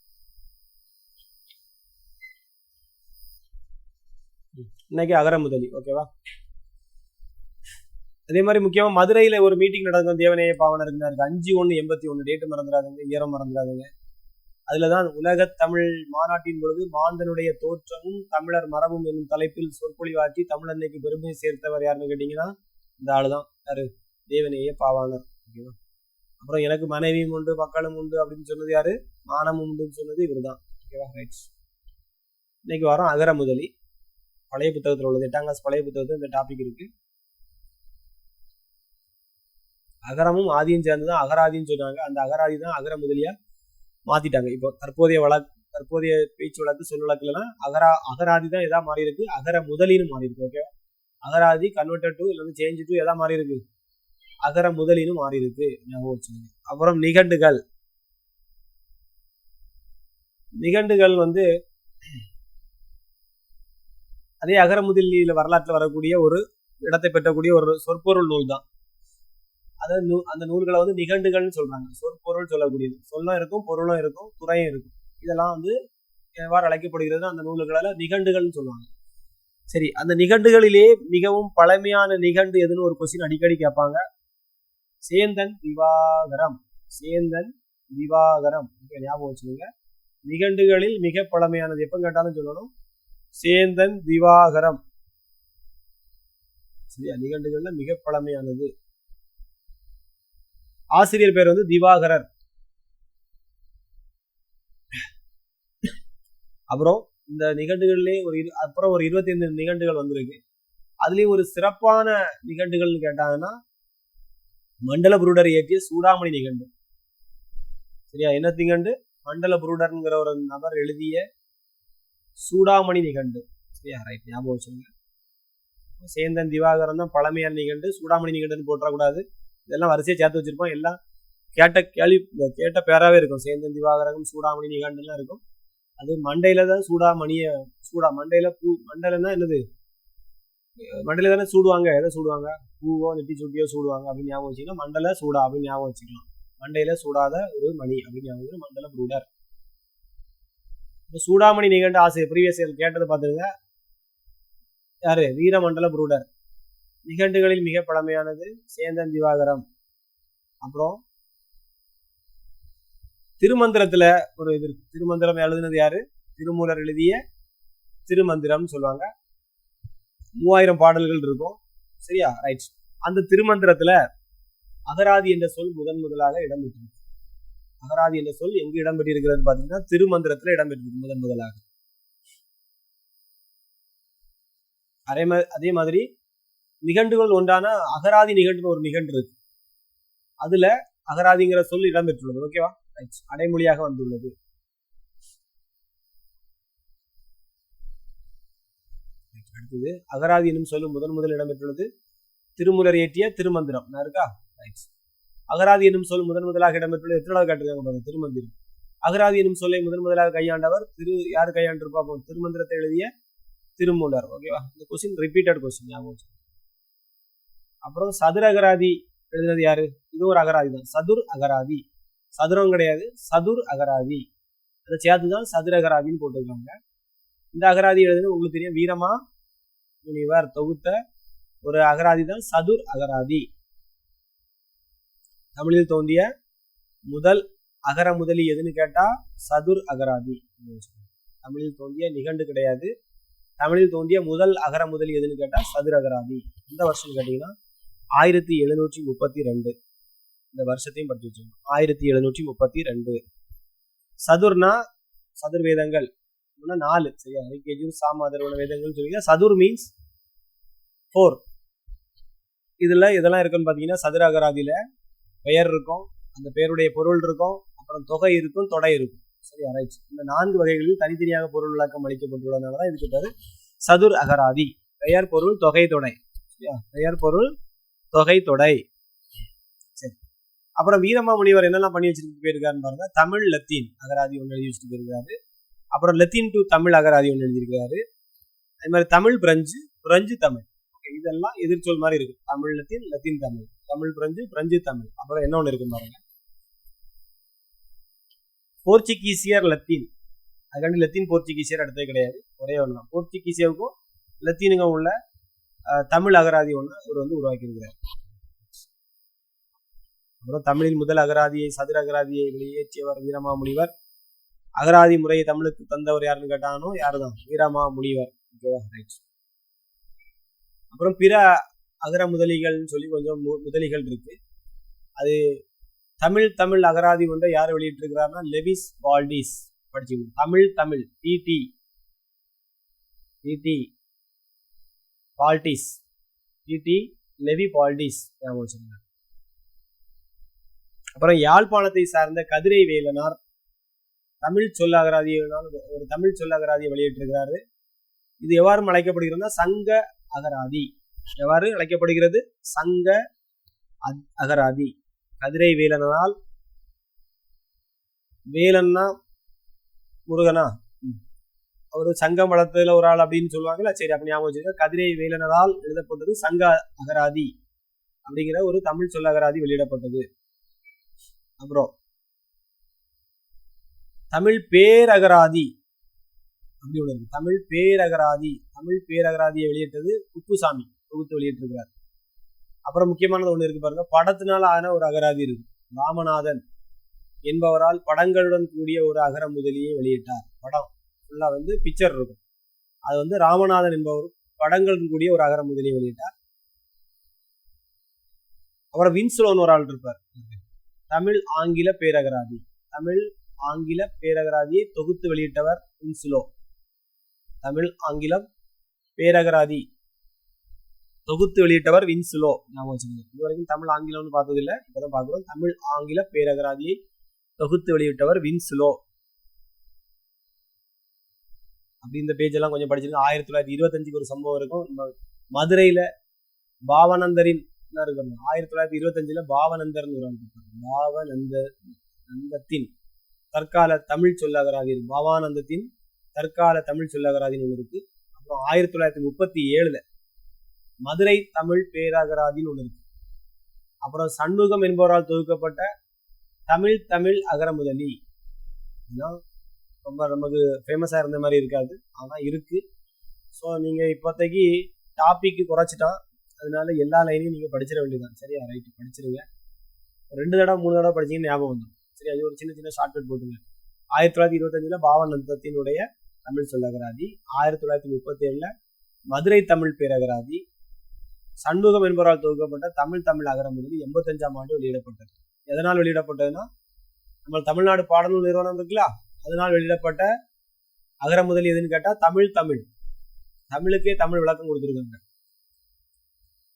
இன்னைக்கு அகர முதலி, ஓகேவா? அதே மாதிரி முக்கியமா மதுரையில ஒரு மீட்டிங் நடக்கும் தேவநேய பாவனருக்கு. 5/1/81 டேட்டு மறந்துடாதுங்க, இயரம் மறந்துடாதுங்க. அதுலதான் உலக தமிழ் மாநாட்டின் பொழுது மாந்தனுடைய தோற்றமும் தமிழர் மரபும் என்னும் தலைப்பில் சொற்பொழிவாற்றி தமிழன்னைக்கு பெருமை சேர்த்தவர் யாருன்னு கேட்டீங்கன்னா இந்த ஆளுதான். யாரு? தேவநேய பாவாணர். ஓகேவா? அப்புறம் எனக்கு மனைவியும் உண்டு மக்களும் உண்டு அப்படின்னு சொன்னது யாரு? மானமும் உண்டுன்னு சொன்னது இவர் தான். ஓகேவா? ரைட். இன்னைக்கு வாரம் அகர முதலி பழைய புத்தகத்தில் உள்ளது. 8ஆம் கிளாஸ் பழைய புத்தகத்தில் இந்த டாபிக் இருக்கு. அகரமும் ஆதியும் சேர்ந்துதான் அகராதின்னு சொன்னாங்க. அந்த அகராதி தான் அகர முதலியா மாத்திட்டாங்க. இப்போ தற்போதைய பேச்சு வழக்கு சொல் வழக்குலாம் அகராதி தான் எதா மாறி இருக்கு? அகர முதலின்னு மாறி இருக்கு. ஓகே, அகராதி கன்வெர்டட் டு இல்ல சேஞ்ச் டு எதா மாறி இருக்கு? அகர முதலின்னு மாறி இருக்கு. ஞாபகம் வச்சுக்கோங்க. அப்புறம் நிகண்டுகள். நிகண்டுகள் அதே அகர முதலியில வரலாற்றுல வரக்கூடிய ஒரு இடத்தை பெற்றக்கூடிய ஒரு சொற்பொருள் நூல் தான். அந்த நூல்களை நிகண்டுகள்னு சொல்றாங்க. சொற்பொருள் சொல்லக்கூடியது. சொல்லும் இருக்கும், பொருளும் இருக்கும், துறையும் இருக்கும். இதெல்லாம் எவ்வாறு அழைக்கப்படுகிறது? அந்த நூல்களால நிகண்டுகள்னு சொல்லுவாங்க. சரி, அந்த நிகண்டுகளிலே மிகவும் பழமையான நிகண்டு எதுன்னு ஒரு கொஸ்டின் அடிக்கடி கேட்பாங்க. சேந்தன் விவாகரம். சேந்தன் விவாகரம். ஞாபகம் வச்சுக்கோங்க. நிகண்டுகளில் மிக பழமையானது எப்ப கேட்டாலும் சொல்லணும் சேந்தன் விவாகரம். சரியா? நிகண்டுகள்ல மிக பழமையானது. ஆசிரியர் பேர் திவாகரர். அப்புறம் இந்த நிகண்டுகள்லயே அப்புறம் ஒரு 25 நிகண்டுகள் வந்திருக்கு. அதுலயும் ஒரு சிறப்பான நிகண்டுகள்னு கேட்டாங்கன்னா மண்டல புரூடர் இயற்றிய சூடாமணி நிகண்டு. சரியா? என்ன நிகண்டு? மண்டல புரூடர்ங்கிற ஒரு நபர் எழுதிய சூடாமணி நிகண்டு. சரியா? ரைட், ஞாபகம் வச்சுக்கோங்க. சேந்தன் திவாகரன் தான் பழமையான நிகண்டு. சூடாமணி நிகண்டுன்னு போட்டக்கூடாது. இதெல்லாம் வரிசையை சேர்த்து வச்சிருப்போம். எல்லாம் கேட்ட பேராவே இருக்கும். சேந்தன் திவாகரகம், சூடாமணி நிகண்டுலாம் இருக்கும். அது மண்டையில தான் மண்டையில மண்டலன்னா என்னது? மண்டையில தானே சூடுவாங்க. எதை சூடுவாங்க? பூவோ நெட்டி சுட்டியோ சூடுவாங்க அப்படின்னு ஞாபகம் வச்சுக்கலாம். மண்டல சூடா அப்படின்னு ஞாபகம் வச்சுக்கலாம். மண்டையில சூடாத ஒரு மணி அப்படின்னு ஞாபகம். மண்டல புரூடர். சூடாமணி நிகண்டு ஆசிரியர் ப்ரீவியஸ் இயர் கேட்டது பார்த்துருங்க. யாரு? வீரமண்டல புரூடர். நிகண்டுகளில் மிக பழமையானது சேந்தன் திவாகரம். அப்புறம் திருமந்திரத்துல ஒரு இது இருக்கு. திருமந்திரம் எழுதுனது யாரு? திருமூலர் எழுதிய திருமந்திரம் சொல்லுவாங்க. 3000 பாடல்கள் இருக்கும். சரியா? ரைட். அந்த திருமந்திரத்துல அகராதி என்ற சொல் முதலாக இடம்பெற்றிருக்கு. அகராதி என்ற சொல் எங்கு இடம்பெற்றிருக்கிறது பாத்தீங்கன்னா திருமந்திரத்துல இடம்பெற்றிருக்கு முதலாக. அதே மாதிரி நிகண்டுகள் ஒன்றான அகராதி நிகண்டு ஒரு நிகண்டு இருக்கு. அதுல அகராதிங்கிற சொல் இடம்பெற்றுள்ளது. ஓகேவா? அடைமொழியாக வந்துள்ளது. அடுத்தது அகராதி எனும் சொல்லு முதல் இடம்பெற்றுள்ளது திருமூலர் இயற்றிய திருமந்திரம். இருக்கா? அகராதி எனும் சொல் முதலாக இடம்பெற்றுள்ளது எத்தனை காட்டுறாங்க? திருமந்திரம். அகராதி எனும் சொல்லை முதலாக கையாண்டவர் யாரு கையாண்டிருப்பா? திருமந்திரத்தை எழுதிய திருமூலர். ஓகேவா? இந்த கொஸ்டின் ரிப்பீட்டட் கொஸ்டின். ஞாபகம். அப்புறம் சதுர அகராதி எழுதினது யாரு? இது ஒரு அகராதி தான். சதுர் அகராதி. சதுரம் கிடையாது, சதுர் அகராதி. அதை சேர்த்துதான் சதுர அகராதின்னு போட்டுருக்காங்க. இந்த அகராதி எழுதுன்னு உங்களுக்கு தெரியும். வீரமா முனிவர் தொகுத்த ஒரு அகராதி தான் சதுர் அகராதி. தமிழில் தோன்றிய முதல் அகர முதலி எதுன்னு கேட்டா சதுர் அகராதி. தமிழில் தோன்றிய நிகண்டு கிடையாது. தமிழில் தோன்றிய முதல் அகர முதலி எதுன்னு கேட்டா சதுர அகராதி. இந்த வருஷம் கேட்டீங்கன்னா 1732. இந்த வருஷத்தையும் படிச்சு வச்சுக்கணும். 1732. சதுர்னா சதுர்வேதங்கள் 4, சரியா? சாமாதர்வன வேதங்கள் சொல்லிங்க. சதுர் மீன்ஸ் 4. இதுல இதெல்லாம் இருக்குன்னு பாத்தீங்கன்னா சதுர அகராதியில பெயர் இருக்கும், அந்த பெயருடைய பொருள் இருக்கும், அப்புறம் தொகை இருக்கும், தொடை இருக்கும், சரியா? ரைட். இந்த 4 வகைகளில் தனித்தனியாக பொருள் விளக்கம் அளிக்கப்பட்டுள்ளதுனாலதான் இதுக்கு பேரு சதுர் அகராதி. பெயர், பொருள், தொகை, தொடை, சரியா? பெயர், பொருள், தொகை, தொடை. சரி. அப்புறம் வீரமாமுனிவர் என்னெல்லாம் பண்ணி வச்சிருக்கு போயிருக்காருன்னு பாருங்க. தமிழ் லத்தீன் அகராதி ஒன்று எழுதி வச்சுட்டு போயிருக்காரு. அப்புறம் லத்தீன் டு தமிழ் அகராதி ஒன்று எழுதியிருக்காரு. அது மாதிரி தமிழ் பிரெஞ்சு, பிரெஞ்சு தமிழ், இதெல்லாம் எதிர்ச்சொல் மாதிரி இருக்கு. Tamil Latin, Latin Tamil, Tamil French, French Tamil. அப்புறம் என்ன ஒண்ணு இருக்கு பாருங்க, போர்ச்சுகீசியர் லத்தீன். அதுக்காண்டி லத்தீன் போர்ச்சுகீசியர் அடுத்தது கிடையாது, ஒரே ஒன்று தான். போர்ச்சுகீசியாவுக்கும் லத்தீனுக்கும் உள்ள தமிழ் அகராதி ஒன்று அவர் உருவாக்கி இருக்கிறார். அப்புறம் தமிழில் முதல் அகராதியை சதுர அகராதியை வெளியேற்றியவர் வீரமாமுனிவர். அகராதி முறையை தமிழுக்கு தந்தவர் யாருன்னு கேட்டானோ யாருதான், வீரமாமுனிவர். ஓகேவா? ரைட். அப்புறம் பிற அகர முதலிகள்னு சொல்லி கொஞ்சம் முதலிகள் இருக்கு. அது தமிழ் அகராதி ஒன்றை யார் வெளியிட்டிருக்கிறார்னா லெவிஸ் பால்டிஸ். படிச்சுக்கணும். தமிழ் டிடி பால்டிஸ், டிடி லெவி பால்டிஸ். அப்புறம் யாழ்ப்பாணத்தை சார்ந்த கதிரை வேலனார் தமிழ் ஒரு தமிழ் சொல்லகராதியை வெளியிட்டிருக்கிறாரு. இது எவ்வாறு அழைக்கப்படுகிறதுனா சங்க அகராதி. எவ்வாறு அழைக்கப்படுகிறது? சங்க அகராதி. கதிரை வேலனால், வேலன்னா முருகனா, ஒரு சங்கம் வளர்த்ததுல ஒரு ஆள் அப்படின்னு சொல்லுவாங்கல்ல, சரி அப்படி ஞாபகம் வச்சுக்க. கதிரை வேலனால் எழுதப்பட்டது சங்க அகராதி அப்படிங்கிற ஒரு தமிழ் சொல்ல அகராதி வெளியிடப்பட்டது. அப்புறம் தமிழ் பேரகராதி அப்படி ஒன்று இருக்கு. தமிழ் பேரகராதியை வெளியிட்டது குப்புசாமி தொகுத்து வெளியிட்டிருக்கிறார். அப்புறம் முக்கியமானது ஒண்ணு இருக்கு பாருங்க, படத்தினால ஆன ஒரு அகராதி இருக்கு. ராமநாதன் என்பவரால் படங்களுடன் கூடிய ஒரு அகர முதலியை வெளியிட்டார். படம் ஃபுல்லா பிக்சர் இருக்கும். அது ராமநாதன் என்பவர் படங்களுடன் கூடிய ஒரு அகர முதலியை வெளியிட்டார். அப்புறம் வின்ஸ்லோன்னு ஒரு ஆள் இருப்பார். தமிழ் ஆங்கில பேரகராதியை தொகுத்து வெளியிட்டவர் வின்ஸ்லோ. தமிழ் ஆங்கிலம் பேரகராதி தொகுத்து வெளியிட்டவர் வின்ஸ்லோ. இதுவரைக்கும் தமிழ் ஆங்கிலம்னு பார்த்தது இல்லை, இப்பதான் பார்க்கிறோம். தமிழ் ஆங்கில பேரகராதியை தொகுத்து வெளியிட்டவர் வின்ஸ்லோ. அப்படி இந்த பேஜ் எல்லாம் கொஞ்சம் படிச்சிருக்கோம். 1925 ஒரு சம்பவம் இருக்கும். மதுரையில பாவனந்தரின் 1925 பாவனந்தர் பாவனந்தத்தின் தற்கால தமிழ் சொல்லகராதி, பாவானந்தத்தின் தற்கால தமிழ் சொல்லகராதின்னு ஒன்று இருக்கு. அப்புறம் 1937 மதுரை தமிழ் பேரகராதின்னு ஒன்று இருக்கு. அப்புறம் சண்முகம் என்பவரால் தொகுக்கப்பட்ட தமிழ் அகர முதலி. ரொம்ப நமக்கு ஃபேமஸா இருந்த மாதிரி இருக்காது, ஆனா இருக்கு. ஸோ நீங்க இப்போதைக்கு டாபிக் குறைச்சிட்டான், அதனால எல்லா லைனையும் நீங்க படிச்சிட வேண்டியதான். சரியா? ரைட்டு, படிச்சிருங்க. 2 தடவை 3 தடவை படிச்சீங்கன்னு ஞாபகம் வந்துடும். சரி, அது ஒரு சின்ன ஷார்ட்கட் போட்டுங்க. 1925 பாவனந்தத்தினுடைய தமிழ் சொல்லகராதி, 1937 மதுரை தமிழ் பேரகராதி, சண்முகம் என்பவரால் தொகுக்கப்பட்ட தமிழ் அகர முதலி 85ஆம் ஆண்டு வெளியிடப்பட்டது. எதனால் வெளியிடப்பட்டதுன்னா, நம்ம தமிழ்நாடு பாடநூல் நிறுவனம் இருக்குல்ல, அதனால் வெளியிடப்பட்ட அகர முதலி எதுன்னு கேட்டா தமிழுக்கே தமிழ் விளக்கம் கொடுத்துருக்காங்க.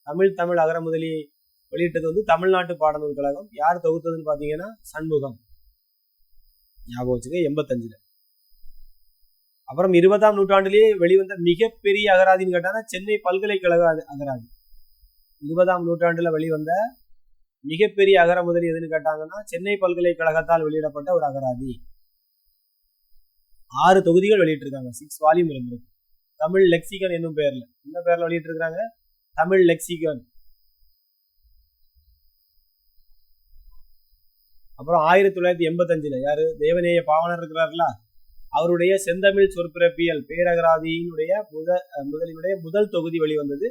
தமிழ் அகர முதலி வெளியிட்டது தமிழ்நாட்டு பாடநூல் கழகம். யார் தொகுத்ததுன்னு பாத்தீங்கன்னா சண்முகம். ஞாபகம் வச்சுக்க, 85. அப்புறம் 20ஆம் நூற்றாண்டிலேயே வெளிவந்த மிகப்பெரிய அகராதின்னு கேட்டாங்கன்னா சென்னை பல்கலைக்கழக அகராதி. 20ஆம் நூற்றாண்டுல வெளிவந்த மிகப்பெரிய அகர முதலி எதுன்னு கேட்டாங்கன்னா சென்னை பல்கலைக்கழகத்தால் வெளியிடப்பட்ட ஒரு அகராதி. 6 தொகுதிகள் வெளியிட்டிருக்காங்க. 6 வால்யூம் இருக்கு. தமிழ் லெக்சிகன் என்னும் பெயர்ல, என்ன பெயர்ல வெளியிட்டு இருக்காங்க? தமிழ் லெக்சிகன். அப்புறம் 1985 யாரு, தேவநேய பாவனர் இருக்கிறார்களா, அவருடைய செந்தமிழ் சொற்பிறப்பியல் பேரகராதியினுடைய முதல் தொகுதி வெளிவந்தது.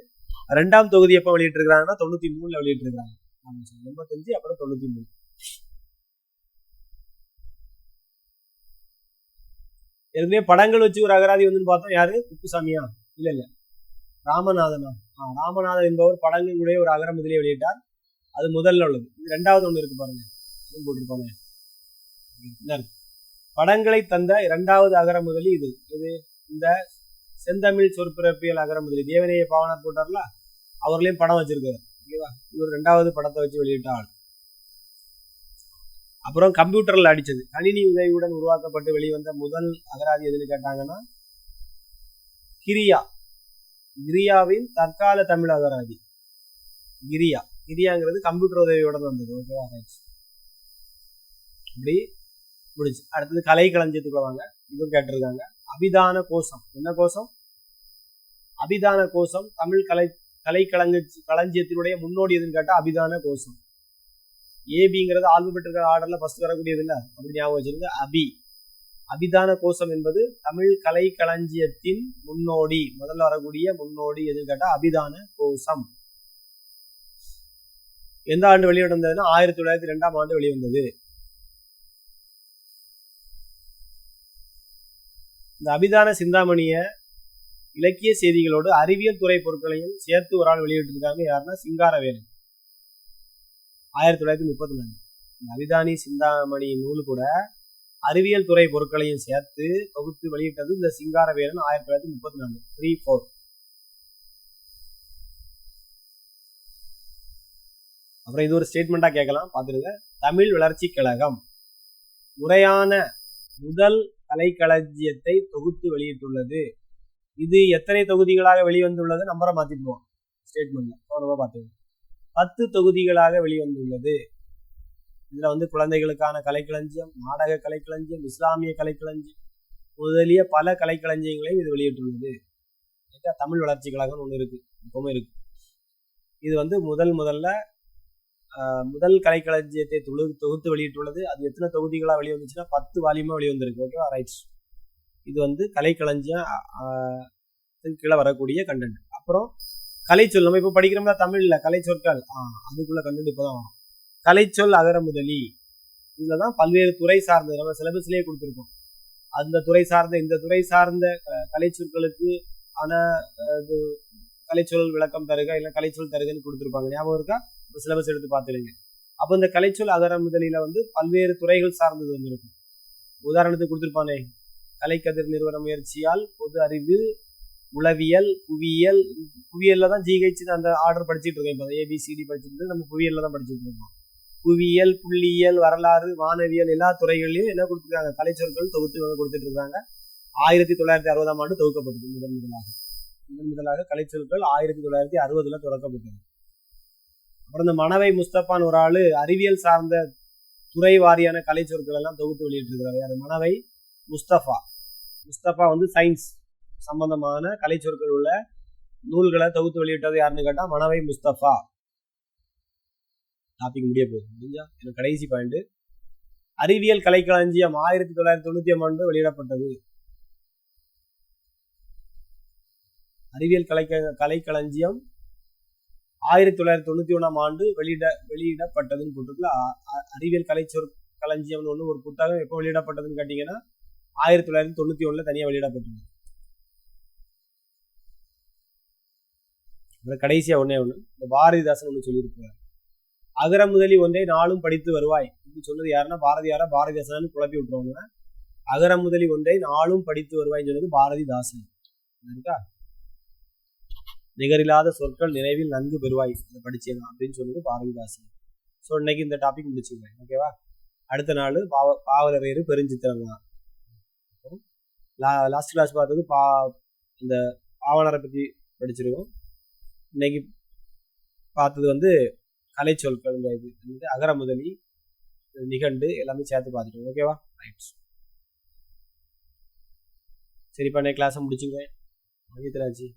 2ஆம் தொகுதி எப்ப வெளியிட்டு இருக்காங்கன்னா 93 வெளியிட்டு இருக்காங்க. 85 அப்புறம் 93. ஏற்கனவே படங்கள் வச்சு ஒரு அகராதி பார்த்தோம். யாரு? குப்புசாமியா. இல்ல ராமநாதன். ராமநாதன் என்பவர் படங்களுடைய ஒரு அகர முதலியை வெளியிட்டார். அது முதல்ல உள்ளது. இது ரெண்டாவது ஒண்ணு இருக்கு பாருங்க, போட்டிருப்பாங்க. படங்களை தந்த இரண்டாவது அகர முதலி இது. இந்த செந்தமிழ் சொற்பிறப்பியல் அகர முதலி தேவநேய பாவனார் போட்டார்ல, அவர்களையும் படம் வச்சிருக்காரு. ஓகேவா? இவர் ரெண்டாவது படத்தை வச்சு வெளியிட்டாள். அப்புறம் கம்ப்யூட்டர்ல அடிச்சது, கணினி உதவியுடன் உருவாக்கப்பட்டு வெளிவந்த முதல் அகராதி எதுன்னு கேட்டாங்கன்னா கிரியா. கிரியாவின் தற்கால தமிழ் அகராதி கிரியா. கிரியாங்கிறது கம்ப்யூட்டர் உதவியுடன் வந்தது. ஓகேவா? இப்படி முடிச்சு. அடுத்தது கலை களஞ்சியத்துக்குள்ள வாங்க. இதுவும் கேட்டிருக்காங்க. அபிதான கோஷம். என்ன கோஷம்? அபிதான கோஷம் தமிழ் கலை களஞ்சியத்தினுடைய முன்னோடி எதுன்னு கேட்டா அபிதான கோஷம். ஏபிங்கிறது ஆல்பபெட்டிக்கல் ஆர்டர்ல ஃபர்ஸ்ட் வரக்கூடியது இல்ல, அப்படி ஞாபகம் வச்சிருங்க. அபிதான கோஷம் என்பது தமிழ் கலை களஞ்சியத்தின் முன்னோடி, முதல்ல வரக்கூடிய முன்னோடி எதுன்னு கேட்டா அபிதான கோஷம். எந்த ஆண்டு வெளிவந்ததுன்னா 1902ஆம் ஆண்டு வெளிவந்தது. இந்த அபிதான சிந்தாமணிய இலக்கிய செய்திகளோடு அறிவியல் துறை பொருட்களையும் சேர்த்து ஒரு ஆள் வெளியிட்டு இருக்காங்க. யாருன்னா சிங்காரவேலன். 1934. இந்த அபிதானி சிந்தாமணி நூல் கூட அறிவியல் துறை பொருட்களையும் சேர்த்து தொகுத்து வெளியிட்டது இந்த சிங்காரவேலன் 1934. 3-4. அப்புறம் இது ஒரு ஸ்டேட்மெண்டா கேட்கலாம், பார்த்துருங்க. தமிழ் வளர்ச்சி கழகம் முறையான முதல் கலைக்களஞ்சியத்தை தொகுத்து வெளியிட்டுள்ளது. இது எத்தனை தொகுதிகளாக வெளிவந்துள்ளது? நம்பரை மாத்திடுவோம் ஸ்டேட்மெண்ட்ல. கவனமா பார்த்துக்கோங்க. 10 தொகுதிகளாக வெளிவந்துள்ளது. இதுல குழந்தைகளுக்கான கலைக்களஞ்சியம், நாடக கலைக்களஞ்சியம், இஸ்லாமிய கலைக்களஞ்சியம் முதலிய பல கலைக்களஞ்சியங்களையும் இது வெளியிட்டுள்ளது. தமிழ் வளர்ச்சி கழகம் ஒண்ணு இருக்கு, இப்பவுமே இருக்கு. இது முதல் கலைக்களஞ்சியத்தை தொகுத்து வெளியிட்டுள்ளது. அது எத்தனை தொகுதிகளா வெளிவந்துச்சுன்னா 10 வால்யூமா வெளிவந்திருக்கு. ஓகேவா? ரைட். இது கலைக்களஞ்சியம் கீழே வரக்கூடிய கண்டென்ட். அப்புறம் கலைச்சொல் நம்ம இப்ப படிக்கிறோம்னா தமிழ்ல கலை சொற்கள், அதுக்குள்ள கண்டென்ட் இப்பதான் வரும். கலைச்சொல் அகர முதலி. இதுலதான் பல்வேறு துறை சார்ந்த நம்ம சிலபஸ்லயே கொடுத்துருக்கோம். அந்த துறை சார்ந்த இந்த துறை சார்ந்த கலைச்சொற்களுக்கு ஆன கலைச்சொல் விளக்கம் தருக, இல்ல கலைச்சொல் தருகன்னு கொடுத்துருப்பாங்க. ஞாபகம் இருக்கா? சிலபஸ் எடுத்து பார்த்துருங்க. அப்போ இந்த கலைச்சொல் அகர முதலில பல்வேறு துறைகள் சார்ந்தது இருக்கும். உதாரணத்துக்கு கொடுத்துருப்பானே, கலைக்கதிர் நிறுவன முயற்சியால் பொது அறிவு, உளவியல், புவியியல்ல தான் ஜிஹெச் அந்த ஆர்டர் படிச்சுட்டு இருக்கோம். இப்போ ABCD படிச்சுட்டு நம்ம புவியியல்ல தான் படிச்சுட்டு இருக்கோம். புவியியல், புள்ளியியல், வரலாறு, வானவியல் எல்லா துறைகள்லயும் என்ன கொடுத்துருக்காங்க? கலைச்சொற்கள் தொகுத்து கொடுத்துட்டு இருக்காங்க. 1960ஆம் ஆண்டு தொகுக்கப்பட்டது முதன் முதலாக கலைச்சொற்கள் 1960ல தொடக்கப்பட்டது. அப்புறம் இந்த மனவை முஸ்தபான்னு ஒரு ஆளு அறிவியல் சார்ந்த துறை வாரியான கலை சொற்கள் எல்லாம் தொகுத்து வெளியிட்டு இருக்கிறாரு. மனவை முஸ்தபா சயின்ஸ் சம்பந்தமான கலை சொற்கள் உள்ள நூல்களை தொகுத்து வெளியிட்டது யாருன்னு கேட்டா மனவை முஸ்தபா. டாபிக் முடிய போகுது. கடைசி பாயிண்ட், அறிவியல் கலைக்களஞ்சியம் 1990ஆம் ஆண்டு வெளியிடப்பட்டது. அறிவியல் கலைக்களஞ்சியம் 1991ஆம் ஆண்டு வெளியிடப்பட்டதுன்னு போட்டுருக்குல. அறிவியல் களஞ்சியம் ஒரு புத்தகம் எப்போ வெளியிடப்பட்டதுன்னு கேட்டீங்கன்னா 1991 தனியா வெளியிடப்பட்டது. கடைசியா ஒண்ணு இந்த பாரதிதாசன் ஒண்ணு சொல்லியிருப்பார், அகர முதலி ஒன்றை நாளும் படித்து வருவாய். இப்படி சொன்னது யாருன்னா பாரதியாரா பாரதிதாசன் குழப்பி விட்டுருவாங்க. அகர முதலி ஒன்றை நாளும் படித்து வருவாய்ன்னு சொன்னது பாரதிதாசன். இருக்கா? நிகரில்லாத சொற்கள் நினைவில் நன்கு பெறுவாய் படிச்சேன் அப்படின்னு சொன்னது பாரதிதாசன். ஸோ இன்னைக்கு இந்த டாபிக் முடிச்சுக்கிறேன். ஓகேவா? அடுத்த நாள் பாவலரேறு பெருஞ்சித்திரம் தான். லாஸ்ட் கிளாஸ் பார்த்தது இந்த பாவலரை பற்றி படிச்சிருக்கோம். இன்னைக்கு பார்த்தது கலை சொற்கள், இந்த இது அகர முதலி, நிகண்டு எல்லாமே சேர்த்து பார்த்துட்டோம். ஓகேவா? ரைட். சரிப்பா, இன்னைக்கு கிளாஸை முடிச்சுக்கிறேன். மகிழ்ச்சிராஜி.